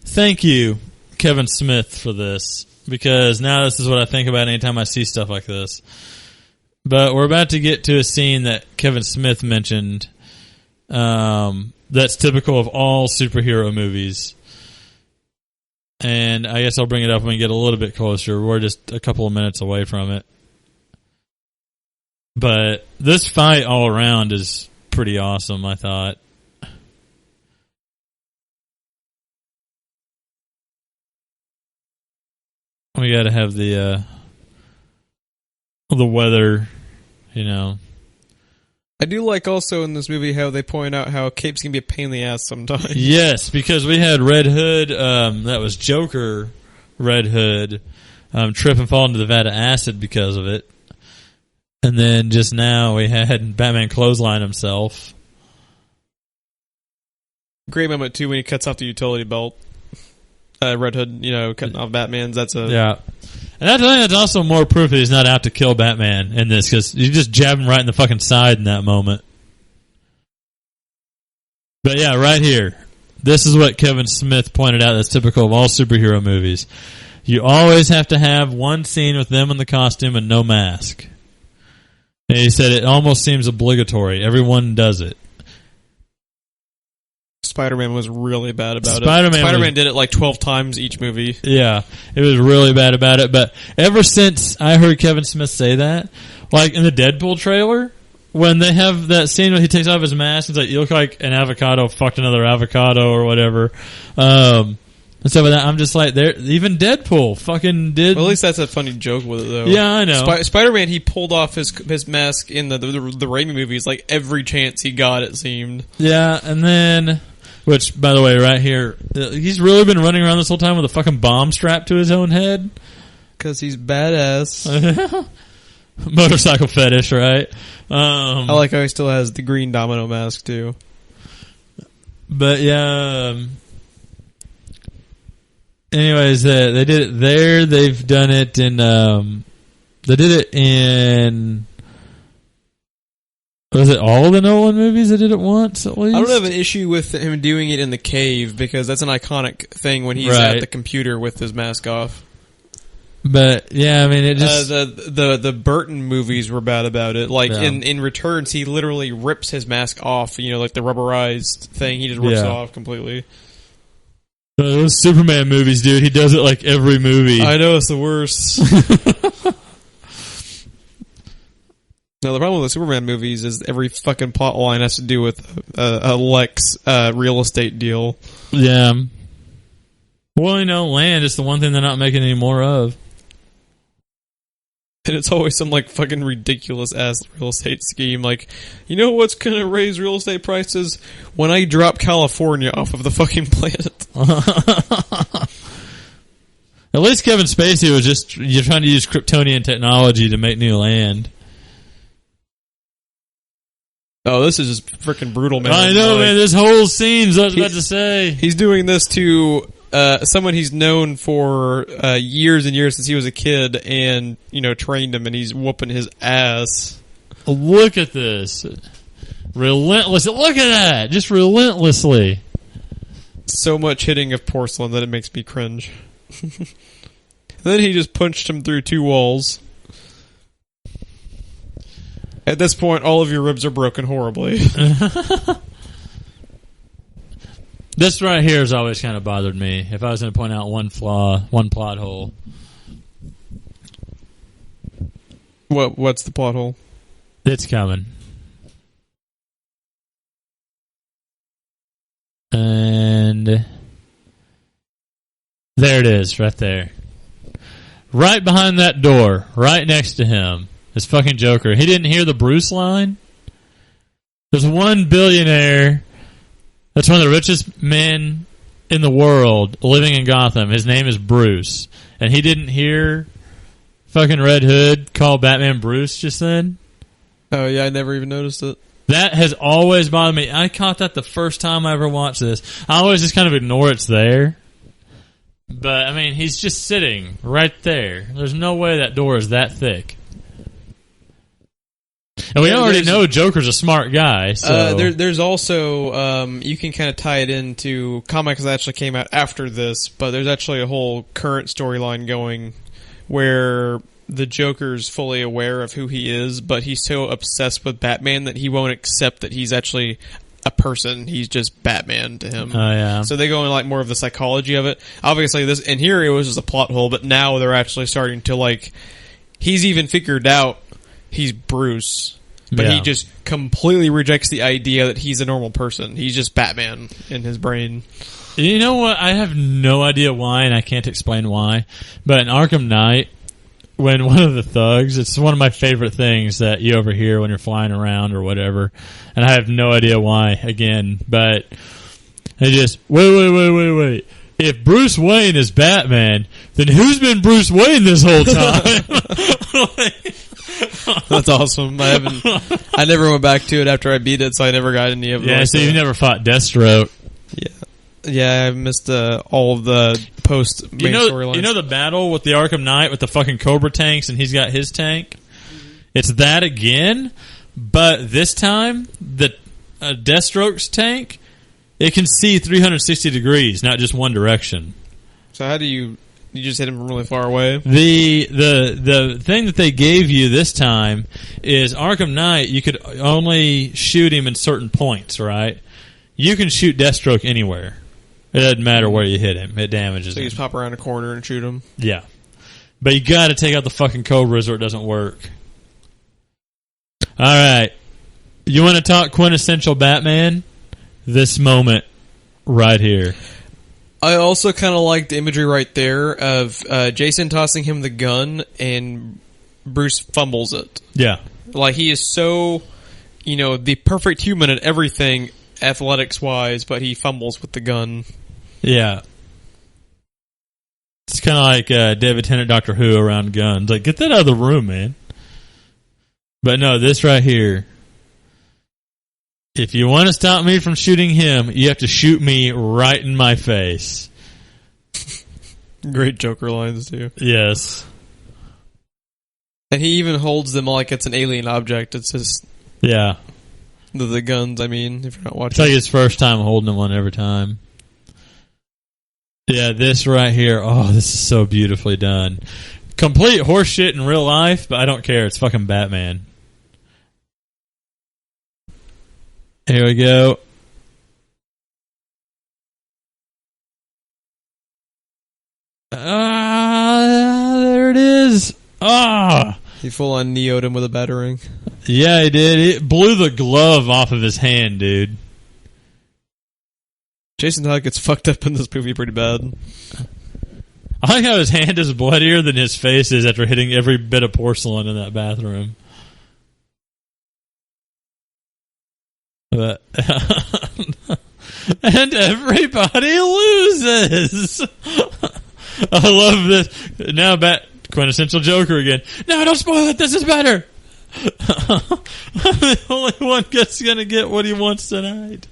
thank you, Kevin Smith, for this. Because now this is what I think about anytime I see stuff like this. But we're about to get to a scene that Kevin Smith mentioned that's typical of all superhero movies. And I guess I'll bring it up when we get a little bit closer. We're just a couple of minutes away from it. But this fight all around is pretty awesome, I thought. We got to have the weather, you know. I do like also in this movie how they point out how capes can be a pain in the ass sometimes. Yes, because we had Red Hood, that was Joker Red Hood, trip and fall into the vat of acid because of it. And then just now we had Batman clothesline himself. Great moment too when he cuts off the utility belt. Red Hood, you know, cutting off Batman's. Yeah. And I think that's also more proof that he's not out to kill Batman in this, because you just jab him right in the fucking side in that moment. But yeah, right here. This is what Kevin Smith pointed out that's typical of all superhero movies. You always have to have one scene with them in the costume and no mask. And he said it almost seems obligatory. Everyone does it. Spider-Man was really bad about it. Spider-Man did it like 12 times each movie. Yeah, it was really bad about it. But ever since I heard Kevin Smith say that, like in the Deadpool trailer, when they have that scene where he takes off his mask, it's like, you look like an avocado fucked another avocado or whatever. And so with that, I'm just like, even Deadpool fucking did. Well, at least that's a funny joke with it, though. Yeah, I know. Spider-Man, he pulled off his mask in the Raimi movies like every chance he got, it seemed. Yeah, and then, which, by the way, right here, he's really been running around this whole time with a fucking bomb strapped to his own head. Because he's badass. Motorcycle fetish, right? I like how he still has the green domino mask, too. But, yeah... Anyways, they did it there. They've done it in. They did it in. Was it all the Nolan movies? They did it once at least. I don't have an issue with him doing it in the cave because that's an iconic thing when he's at the computer with his mask off. But yeah, I mean, it just the Burton movies were bad about it. Like in Returns, he literally rips his mask off. You know, like the rubberized thing. He just rips it off completely. Those Superman movies, dude, he does it like every movie. I know, it's the worst. No, the problem with the Superman movies is every fucking plot line has to do with a Lex real estate deal. Yeah. Well, you know, land is the one thing they're not making any more of. And it's always some like fucking ridiculous ass real estate scheme. Like, you know what's gonna raise real estate prices? When I drop California off of the fucking planet. At least Kevin Spacey was just, you're trying to use Kryptonian technology to make new land. Oh, this is just freaking brutal, man. I know, man. This whole scene's, I was about to say. He's doing this to someone he's known for years and years since he was a kid, and you know, trained him, and he's whooping his ass. Look at this, relentless. Look at that, just relentlessly. So much hitting of porcelain that it makes me cringe. And then he just punched him through 2 walls. At this point, all of your ribs are broken horribly. This right here has always kind of bothered me. If I was going to point out one flaw, one plot hole. What's the plot hole? It's coming. And there it is, right there. Right behind that door, right next to him, is fucking Joker. He didn't hear the Bruce line? There's one billionaire that's one of the richest men in the world living in Gotham. His name is Bruce. And he didn't hear fucking Red Hood call Batman Bruce just then? Oh, yeah, I never even noticed it. That has always bothered me. I caught that the first time I ever watched this. I always just kind of ignore it's there. But, I mean, he's just sitting right there. There's no way that door is that thick. And we already know Joker's a smart guy. So there's also you can kind of tie it into comics that actually came out after this, but there's actually a whole current storyline going where the Joker's fully aware of who he is, but he's so obsessed with Batman that he won't accept that he's actually a person. He's just Batman to him. Oh, yeah. So they go into like more of the psychology of it. Obviously, this and here it was just a plot hole, but now they're actually starting to like. He's even figured out he's Bruce, but he just completely rejects the idea that he's a normal person. He's just Batman in his brain. You know what? I have no idea why, and I can't explain why. But in Arkham Knight, when one of the thugs, it's one of my favorite things that you overhear when you're flying around or whatever, and I have no idea why, again, but they just, wait. If Bruce Wayne is Batman, then who's been Bruce Wayne this whole time? That's awesome. I never went back to it after I beat it, so I never got any of it. Yeah, so you never fought Deathstroke. Yeah, I missed all of the post main storylines. You know the battle with the Arkham Knight with the fucking Cobra tanks, and he's got his tank? It's that again, but this time, the Deathstroke's tank, it can see 360 degrees, not just one direction. So how do you You just hit him from really far away. The thing that they gave you this time is Arkham Knight. You could only shoot him in certain points, right? You can shoot Deathstroke anywhere. It doesn't matter where you hit him; it damages him. So you just pop around a corner and shoot him. Yeah, but you got to take out the fucking Cobras, or it doesn't work. All right, you want to talk quintessential Batman? This moment right here. I also kind of like the imagery right there of Jason tossing him the gun and Bruce fumbles it. Yeah. Like, he is so, the perfect human at everything, athletics-wise, but he fumbles with the gun. Yeah. It's kind of like David Tennant, Doctor Who around guns. Like, get that out of the room, man. But no, this right here. If you want to stop me from shooting him, you have to shoot me right in my face. Great Joker lines, too. Yes. And he even holds them like it's an alien object. It's just... Yeah. The guns, I mean, if you're not watching. It's like his first time holding them one every time. Yeah, this right here. Oh, this is so beautifully done. Complete horseshit in real life, but I don't care. It's fucking Batman. Here we go. There it is. He full on Neo'd him with a batarang. Yeah, he did. It blew the glove off of his hand, dude. Jason Todd gets fucked up in this movie pretty bad. I like how his hand is bloodier than his face is after hitting every bit of porcelain in that bathroom. But and everybody loses. I love this. Now quintessential Joker again. No, don't spoil it. This is better. The only one that's going to get what he wants tonight.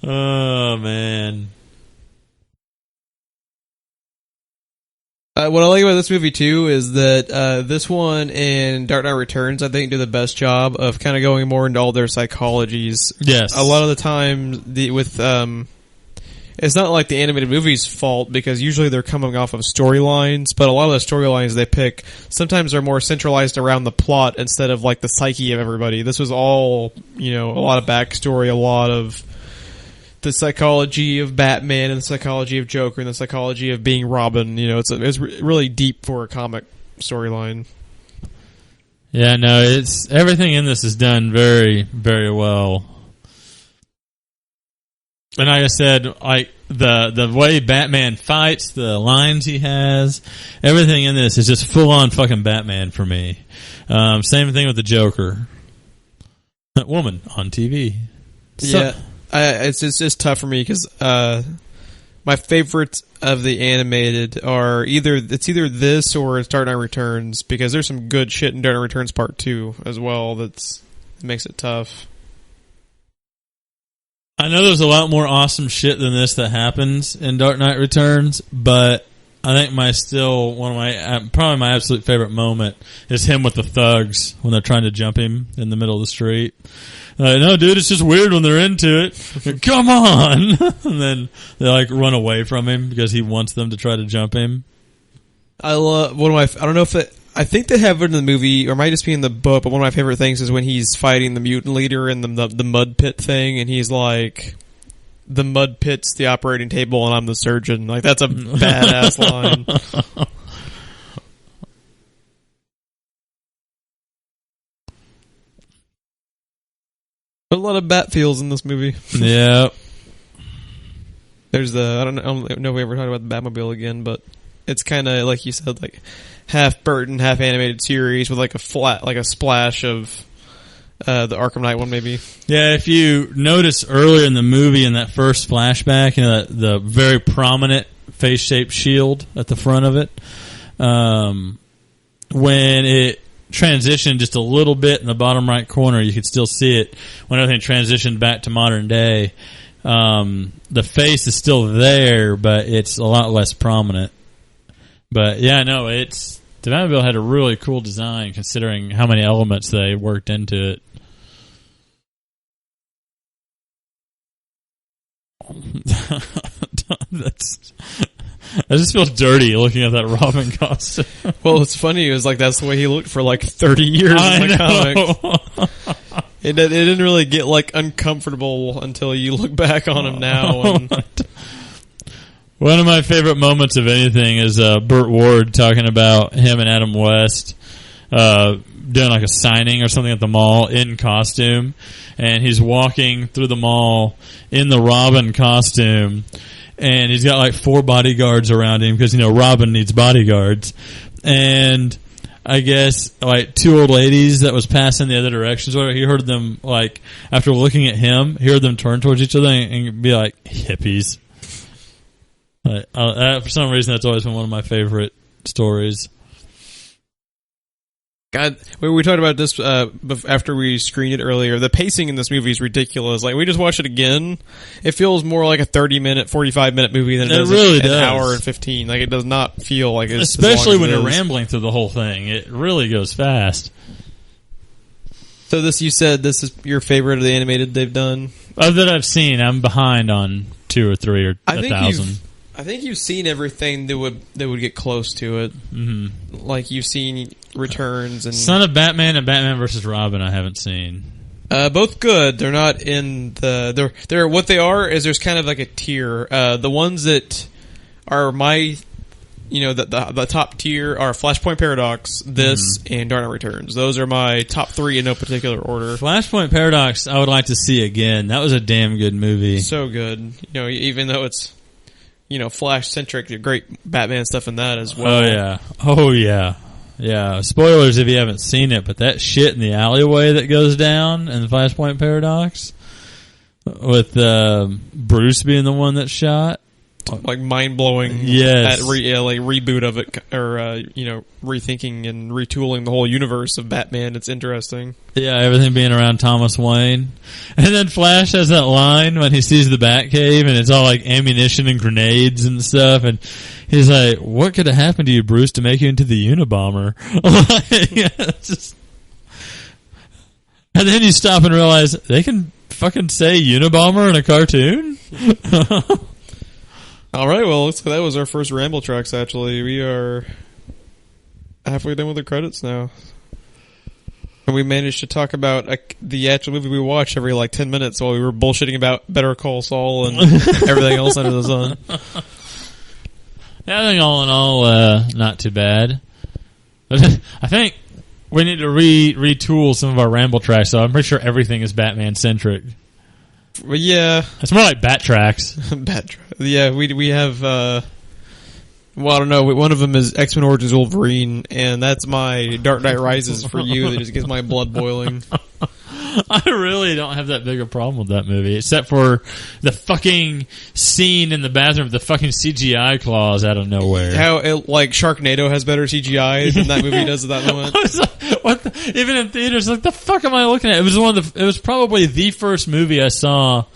Oh, man. What I like about this movie, too, is that this one and Dark Knight Returns, I think, do the best job of kind of going more into all their psychologies. Yes. A lot of the time, it's not like the animated movie's fault, because usually they're coming off of storylines, but a lot of the storylines they pick sometimes are more centralized around the plot instead of, like, the psyche of everybody. This was all, a lot of backstory, a lot of the psychology of Batman and the psychology of Joker and the psychology of being Robin. It's really deep for a comic storyline. Yeah, no, it's everything in this is done very, very well. And like I said, like the way Batman fights, the lines he has, everything in this is just full on fucking Batman for me. Same thing with the Joker. That woman on TV. Yeah. It's just tough for me because my favorites of the animated are either this or it's Dark Knight Returns, because there's some good shit in Dark Knight Returns Part 2 as well that makes it tough. I know there's a lot more awesome shit than this that happens in Dark Knight Returns, but I think probably my absolute favorite moment is him with the thugs when they're trying to jump him in the middle of the street. No, dude, it's just weird when they're into it. Come on! And then they run away from him because he wants them to try to jump him. I love I don't know if I think they have it in the movie, or it might just be in the book, but one of my favorite things is when he's fighting the mutant leader in the mud pit thing, and he's like, the mud pit's the operating table and I'm the surgeon. Like, that's a badass line. A lot of bat feels in this movie. Yeah. There's I don't know if we ever talked about the Batmobile again, but it's kind of, like you said, like half Burton, half animated series with like a splash of the Arkham Knight one, maybe. Yeah, if you notice earlier in the movie in that first flashback, the very prominent face-shaped shield at the front of it, when it transitioned just a little bit in the bottom right corner, you could still see it when everything transitioned back to modern day. The face is still there, but it's a lot less prominent. But yeah, no, the Batmobile had a really cool design considering how many elements they worked into it. I just feel dirty looking at that Robin costume. Well, it's funny. It was like that's the way he looked for like 30 years in the comics. It didn't really get like uncomfortable until you look back on him now. And one of my favorite moments of anything is Burt Ward talking about him and Adam West doing like a signing or something at the mall in costume, and he's walking through the mall in the Robin costume, and he's got like 4 bodyguards around him because, you know, Robin needs bodyguards. And I guess like 2 old ladies that was passing the other directions, whatever, he heard them, like, after looking at him, he heard them turn towards each other and be like, hippies. For some reason, that's always been one of my favorite stories. God, we talked about this after we screened it earlier. The pacing in this movie is ridiculous. Like, we just watched it again. It feels more like a 30-minute, 45-minute movie than it does really an does. hour and 15. Like, it does not feel like it's especially as long when as you're it is. rambling through the whole thing. It really goes fast. So you said this is your favorite of the animated they've done? That I've seen. I'm behind on 2 or 3 or 1,000. I think you've seen everything that would get close to it. Mm-hmm. Like, you've seen Returns and Son of Batman and Batman vs. Robin I haven't seen. both good. They're not in the they're what they are is there's kind of like a tier. The ones that are my, you know, the top tier are Flashpoint Paradox, this, and Dark Knight Returns. Those are my top 3 in no particular order. Flashpoint Paradox I would like to see again. That was a damn good movie. So good. You know, even though it's, you know, Flash centric, great Batman stuff in that as well. Oh yeah. Yeah. Spoilers if you haven't seen it, but that shit in the alleyway that goes down in the Flashpoint Paradox with Bruce being the one that's shot. Like mind blowing, yes. Like reboot of it, or you know, rethinking and retooling the whole universe of Batman. It's interesting. Yeah, everything being around Thomas Wayne, and then Flash has that line when he sees the Batcave, and it's all like ammunition and grenades and stuff, and he's like, "What could have happened to you, Bruce, to make you into the Unabomber?" And then you stop and realize they can fucking say Unabomber in a cartoon. All right, well, looks like that was our first RambleTraks, actually. We are halfway done with the credits now. And we managed to talk about the actual movie we watched every, 10 minutes while we were bullshitting about Better Call Saul and everything else under the sun. Yeah, I think all in all, not too bad. But I think we need to retool some of our RambleTraks, so I'm pretty sure everything is Batman-centric. But yeah. It's more like Bat-Tracks. Bat-Tracks. Yeah, we have, well, I don't know, one of them is X-Men Origins Wolverine, and that's my Dark Knight Rises for you. That just gets my blood boiling. I really don't have that big a problem with that movie, except for the fucking scene in the bathroom, the fucking CGI claws out of nowhere. How, Sharknado has better CGI than that movie does at that moment. I was like, even in theaters, like, the fuck am I looking at? It was probably the first movie I saw,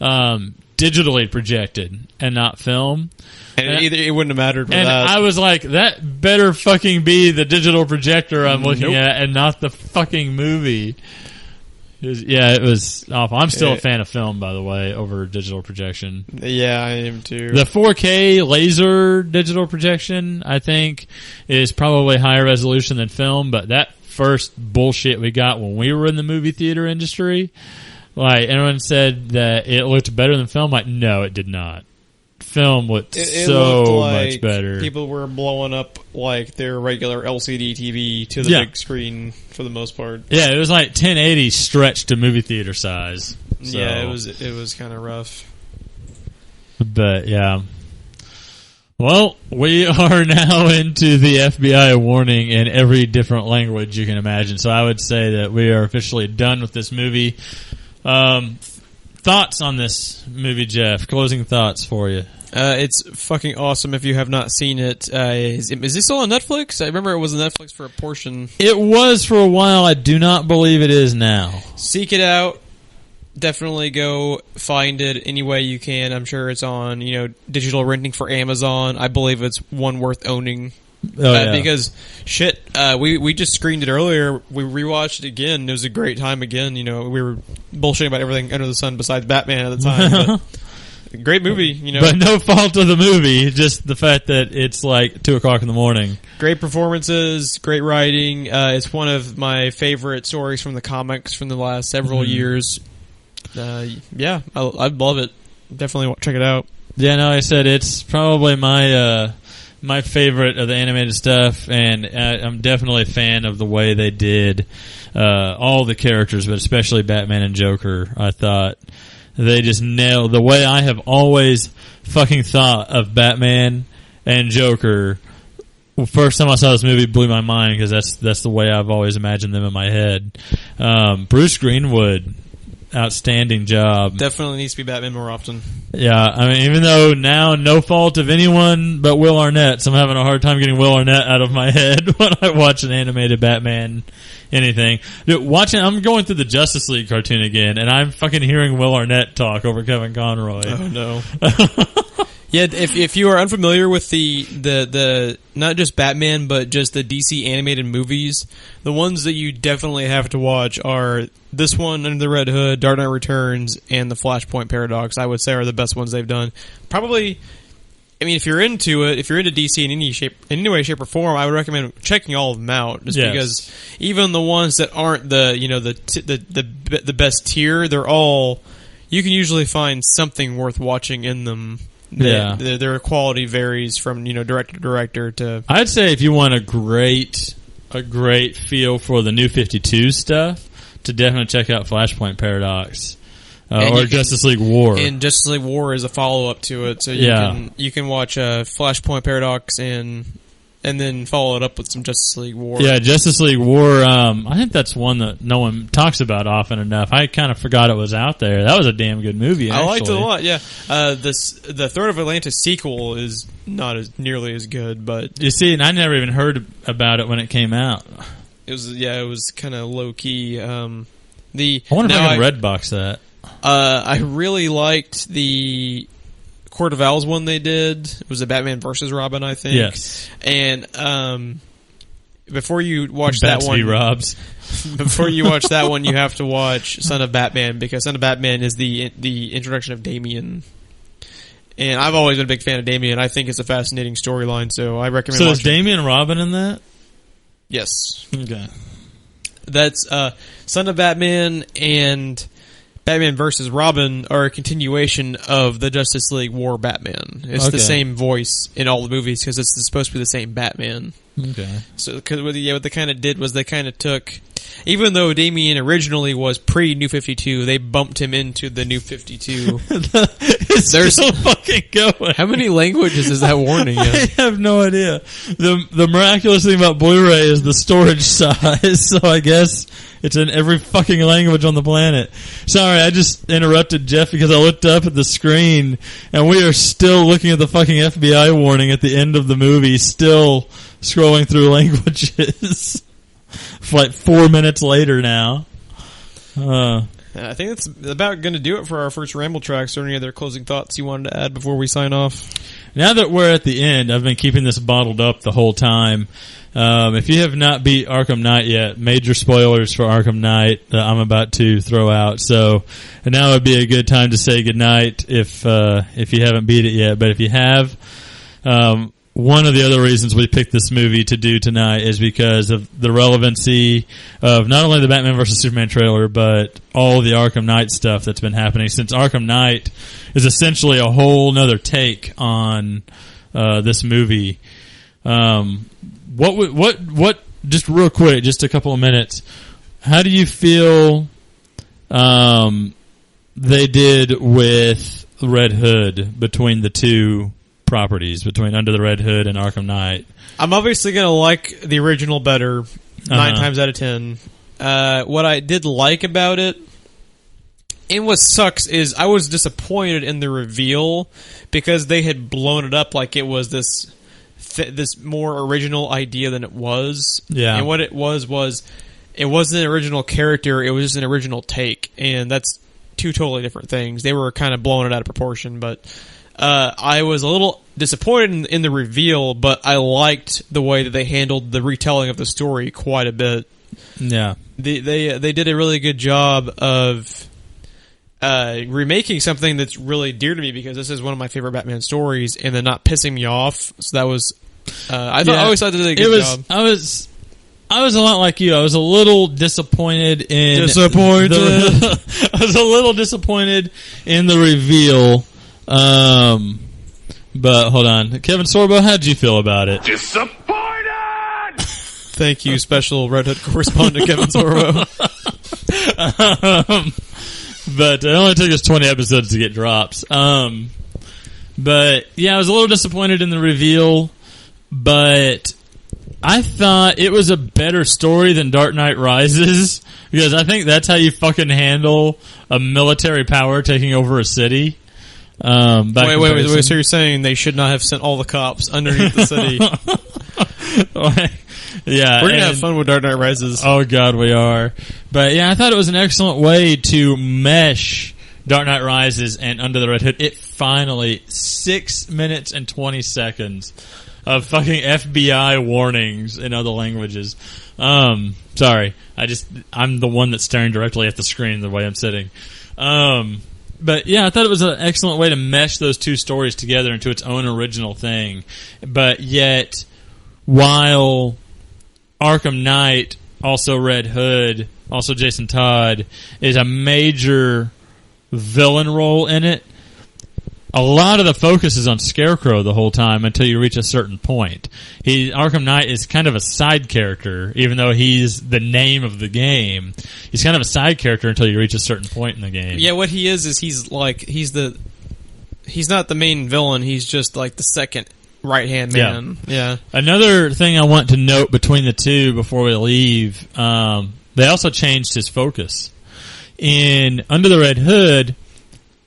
digitally projected and not film. And it wouldn't have mattered for and that. I was like, that better fucking be the digital projector I'm looking at and not the fucking movie. It was awful. I'm still a fan of film, by the way, over digital projection. Yeah, I am too. The 4K laser digital projection, I think, is probably higher resolution than film, but that first bullshit we got when we were in the movie theater industry, everyone said that it looked better than film. No, it did not. Film looked so much better. People were blowing up their regular LCD TV to the big screen for the most part. Yeah, it was 1080 stretched to movie theater size. So. Yeah, it was kind of rough. But yeah. Well, we are now into the FBI warning in every different language you can imagine. So I would say that we are officially done with this movie. Thoughts on this movie, Jeff? Closing thoughts for you. It's fucking awesome if you have not seen it. Is this still on Netflix? I remember it was on Netflix for a portion. It was for a while. I do not believe it is now. Seek it out. Definitely go find it any way you can. I'm sure it's on, digital renting for Amazon. I believe it's one worth owning. Because shit, we just screened it earlier. We rewatched it again. It was a great time again. We were bullshitting about everything under the sun besides Batman at the time. But great movie. You know, but no fault of the movie, just the fact that it's like 2:00 in the morning. Great performances, great writing. It's one of my favorite stories from the comics from the last several years. Yeah, I love it. Definitely check it out. Yeah, no, I said it's probably my favorite of the animated stuff, and I'm definitely a fan of the way they did all the characters, but especially Batman and Joker. I thought they just nailed the way I have always fucking thought of Batman and Joker. Well, first time I saw this movie blew my mind because that's the way I've always imagined them in my head. Bruce Greenwood, outstanding job. Definitely needs to be Batman more often. Yeah, I mean, even though now no fault of anyone but Will Arnett, so I'm having a hard time getting Will Arnett out of my head when I watch an animated Batman anything. Dude, I'm going through the Justice League cartoon again, and I'm fucking hearing Will Arnett talk over Kevin Conroy. Oh no. Yeah, if you are unfamiliar with the not just Batman but just the DC animated movies, the ones that you definitely have to watch are this one, Under the Red Hood, Dark Knight Returns, and the Flashpoint Paradox. I would say are the best ones they've done. Probably, I mean, if you're into it, if you're into DC in any way, shape, or form, I would recommend checking all of them out. Just because even the ones that aren't the best tier, they're all, you can usually find something worth watching in them. Their quality varies from director to director to. I'd say if you want a great feel for the New 52 stuff, to definitely check out Flashpoint Paradox or Justice League War. And Justice League War is a follow up to it, so you can watch Flashpoint Paradox and then follow it up with some Justice League War. Yeah, Justice League War. I think that's one that no one talks about often enough. I kind of forgot it was out there. That was a damn good movie. Actually. I liked it a lot. Yeah, the Throne of Atlantis sequel is not as nearly as good, but you see, and I never even heard about it when it came out. It was kind of low key. I wonder if I can Redbox that. I really liked the Court of Owls one they did. It was a Batman versus Robin, I think. Yes. And before you watch that one, Robs. Before you watch that one, you have to watch Son of Batman, because Son of Batman is the introduction of Damian. And I've always been a big fan of Damian. I think it's a fascinating storyline, so I recommend. So is Damian Robin in that? Yes. Okay. That's Son of Batman and Batman vs. Robin are a continuation of the Justice League War Batman. It's the same voice in all the movies because it's supposed to be the same Batman. Okay. So, what they kind of did was they kind of took, even though Damian originally was pre-New 52, they bumped him into the New 52. They're still fucking going. How many languages is that warning in? I have no idea. The miraculous thing about Blu-ray is the storage size, so I guess it's in every fucking language on the planet. Sorry, I just interrupted Jeff because I looked up at the screen, and we are still looking at the fucking FBI warning at the end of the movie, still scrolling through languages. Like 4 minutes later now. I think that's about going to do it for our first RambleTraks. Or any other closing thoughts you wanted to add before we sign off? Now that we're at the end, I've been keeping this bottled up the whole time. If you have not beat Arkham Knight yet, major spoilers for Arkham Knight that I'm about to throw out. So now would be a good time to say goodnight if you haven't beat it yet. But if you have, one of the other reasons we picked this movie to do tonight is because of the relevancy of not only the Batman vs. Superman trailer, but all the Arkham Knight stuff that's been happening, since Arkham Knight is essentially a whole nother take on this movie. What? Just real quick, just a couple of minutes. How do you feel they did with Red Hood between the two properties, between Under the Red Hood and Arkham Knight? I'm obviously going to like the original better 9 times out of 10. What I did like about it, and what sucks, is I was disappointed in the reveal because they had blown it up like it was this more original idea than it was. Yeah. And what it was it wasn't an original character, it was just an original take, and that's two totally different things. They were kind of blowing it out of proportion, but I was a little disappointed in the reveal, but I liked the way that they handled the retelling of the story quite a bit. Yeah. They did a really good job of remaking something that's really dear to me because this is one of my favorite Batman stories, and then not pissing me off. So that was, I always thought they did a good job. I was a lot like you. I was a little disappointed in Disappointed. I was a little disappointed in the reveal. But hold on, Kevin Sorbo, how'd you feel about it? Disappointed! Thank you, special Red Hood correspondent Kevin Sorbo. But it only took us 20 episodes to get drops. But yeah, I was a little disappointed in the reveal, but I thought it was a better story than Dark Knight Rises, because I think that's how you fucking handle a military power taking over a city. Wait, so you're saying they should not have sent all the cops underneath the city? Yeah. We're going to have fun with Dark Knight Rises. Oh god, we are. But yeah, I thought it was an excellent way to mesh Dark Knight Rises and Under the Red Hood. It finally, 6 minutes and 20 seconds of fucking FBI warnings in other languages. Sorry. I'm the one that's staring directly at the screen the way I'm sitting. But yeah, I thought it was an excellent way to mesh those two stories together into its own original thing. But yet, while Arkham Knight, also Red Hood, also Jason Todd, is a major villain role in it, a lot of the focus is on Scarecrow the whole time until you reach a certain point. Arkham Knight is kind of a side character, even though he's the name of the game. He's kind of a side character until you reach a certain point in the game. Yeah, what he is he's not the main villain, he's just like the second right-hand man. Yeah. Another thing I want to note between the two before we leave, they also changed his focus. In Under the Red Hood,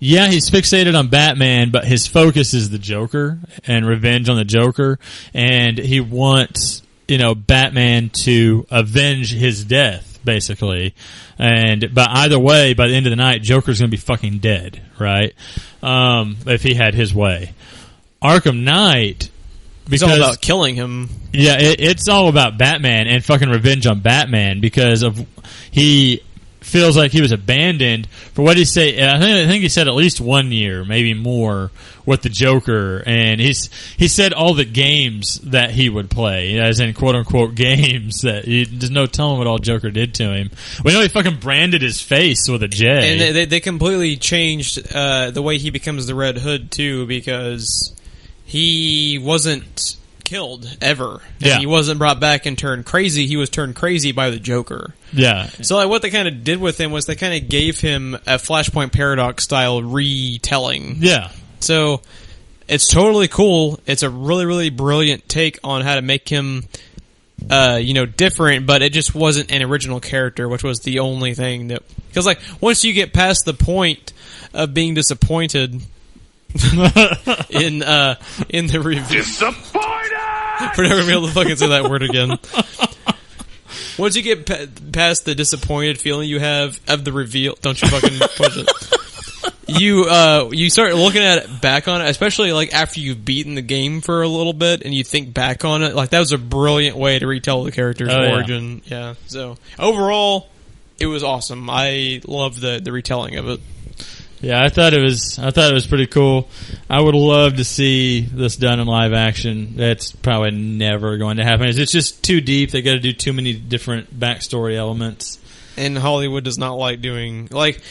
yeah, he's fixated on Batman, but his focus is the Joker and revenge on the Joker, and he wants, Batman to avenge his death, basically. But either way, by the end of the night, Joker's gonna be fucking dead, right? If he had his way. Arkham Knight, it's all about killing him. Yeah, it's all about Batman and fucking revenge on Batman because he feels like he was abandoned for what he say. I think he said at least 1 year, maybe more, with the Joker, and he said all the games that he would play, as in quote unquote games, that there's no telling what all Joker did to him. We know he fucking branded his face with a J, and they completely changed the way he becomes the Red Hood too, because he wasn't killed ever. And he wasn't brought back and turned crazy. He was turned crazy by the Joker. Yeah. So what they kind of did with him was they kind of gave him a Flashpoint Paradox style retelling. Yeah. So it's totally cool. It's a really, really brilliant take on how to make him, different, but it just wasn't an original character, which was the only thing that, because once you get past the point of being disappointed in the review. Disappointed! We're never going to be able to fucking say that word again. Once you get past the disappointed feeling you have of the reveal, don't you fucking push it. You start looking at it, back on it, especially after you've beaten the game for a little bit and you think back on it. That was a brilliant way to retell the character's origin. Yeah. So overall, it was awesome. I love the retelling of it. Yeah, I thought it was pretty cool. I would love to see this done in live action. That's probably never going to happen. It's just too deep. They got to do too many different backstory elements. And Hollywood does not like doing,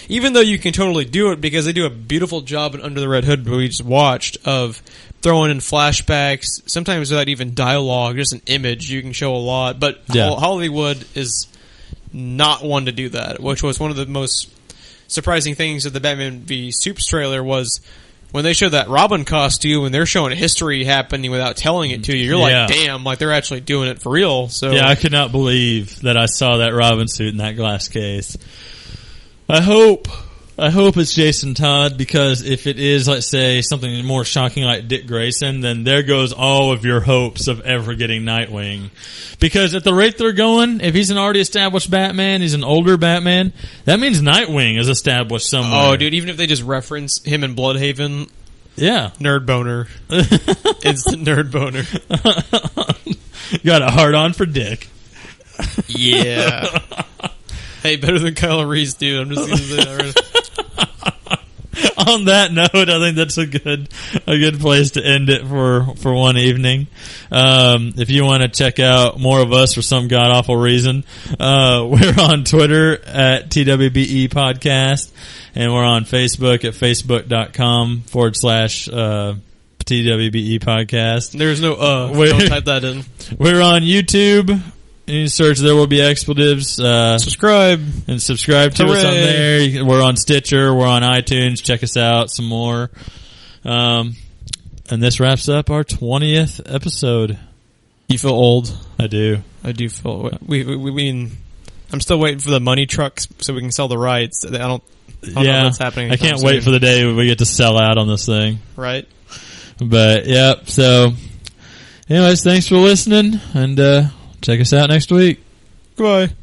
even though you can totally do it because they do a beautiful job in Under the Red Hood we just watched of throwing in flashbacks, sometimes without even dialogue, just an image. You can show a lot, but Hollywood is not one to do that, which was one of the most surprising things of the Batman v Supes trailer was when they showed that Robin costume and they're showing history happening without telling it to you. You're like, damn, they're actually doing it for real. So yeah, I could not believe that I saw that Robin suit in that glass case. I hope it's Jason Todd, because if it is, let's say, something more shocking like Dick Grayson, then there goes all of your hopes of ever getting Nightwing. Because at the rate they're going, if he's an already established Batman, he's an older Batman, that means Nightwing is established somewhere. Oh, dude, even if they just reference him in Bloodhaven, nerd boner. Instant nerd boner. Got a hard on for Dick. Yeah. Hey, better than Kyle Reese, dude. I'm just going to say that right. on that note, I think that's a good place to end it for one evening. If you want to check out more of us for some god awful reason, we're on Twitter at TWBE Podcast, and we're on Facebook at facebook.com/ TWBE Podcast. There's no don't type that in. We're on YouTube. You search There Will Be Expletives. Subscribe to us on there. We're on Stitcher. We're on iTunes. Check us out some more. And this wraps up our 20th episode. You feel old? I do. I do feel. We mean, I'm still waiting for the money trucks so we can sell the rights. I don't know what's happening. I can't wait for the day we get to sell out on this thing. Right. But, yep. So, anyways, thanks for listening, and check us out next week. Goodbye.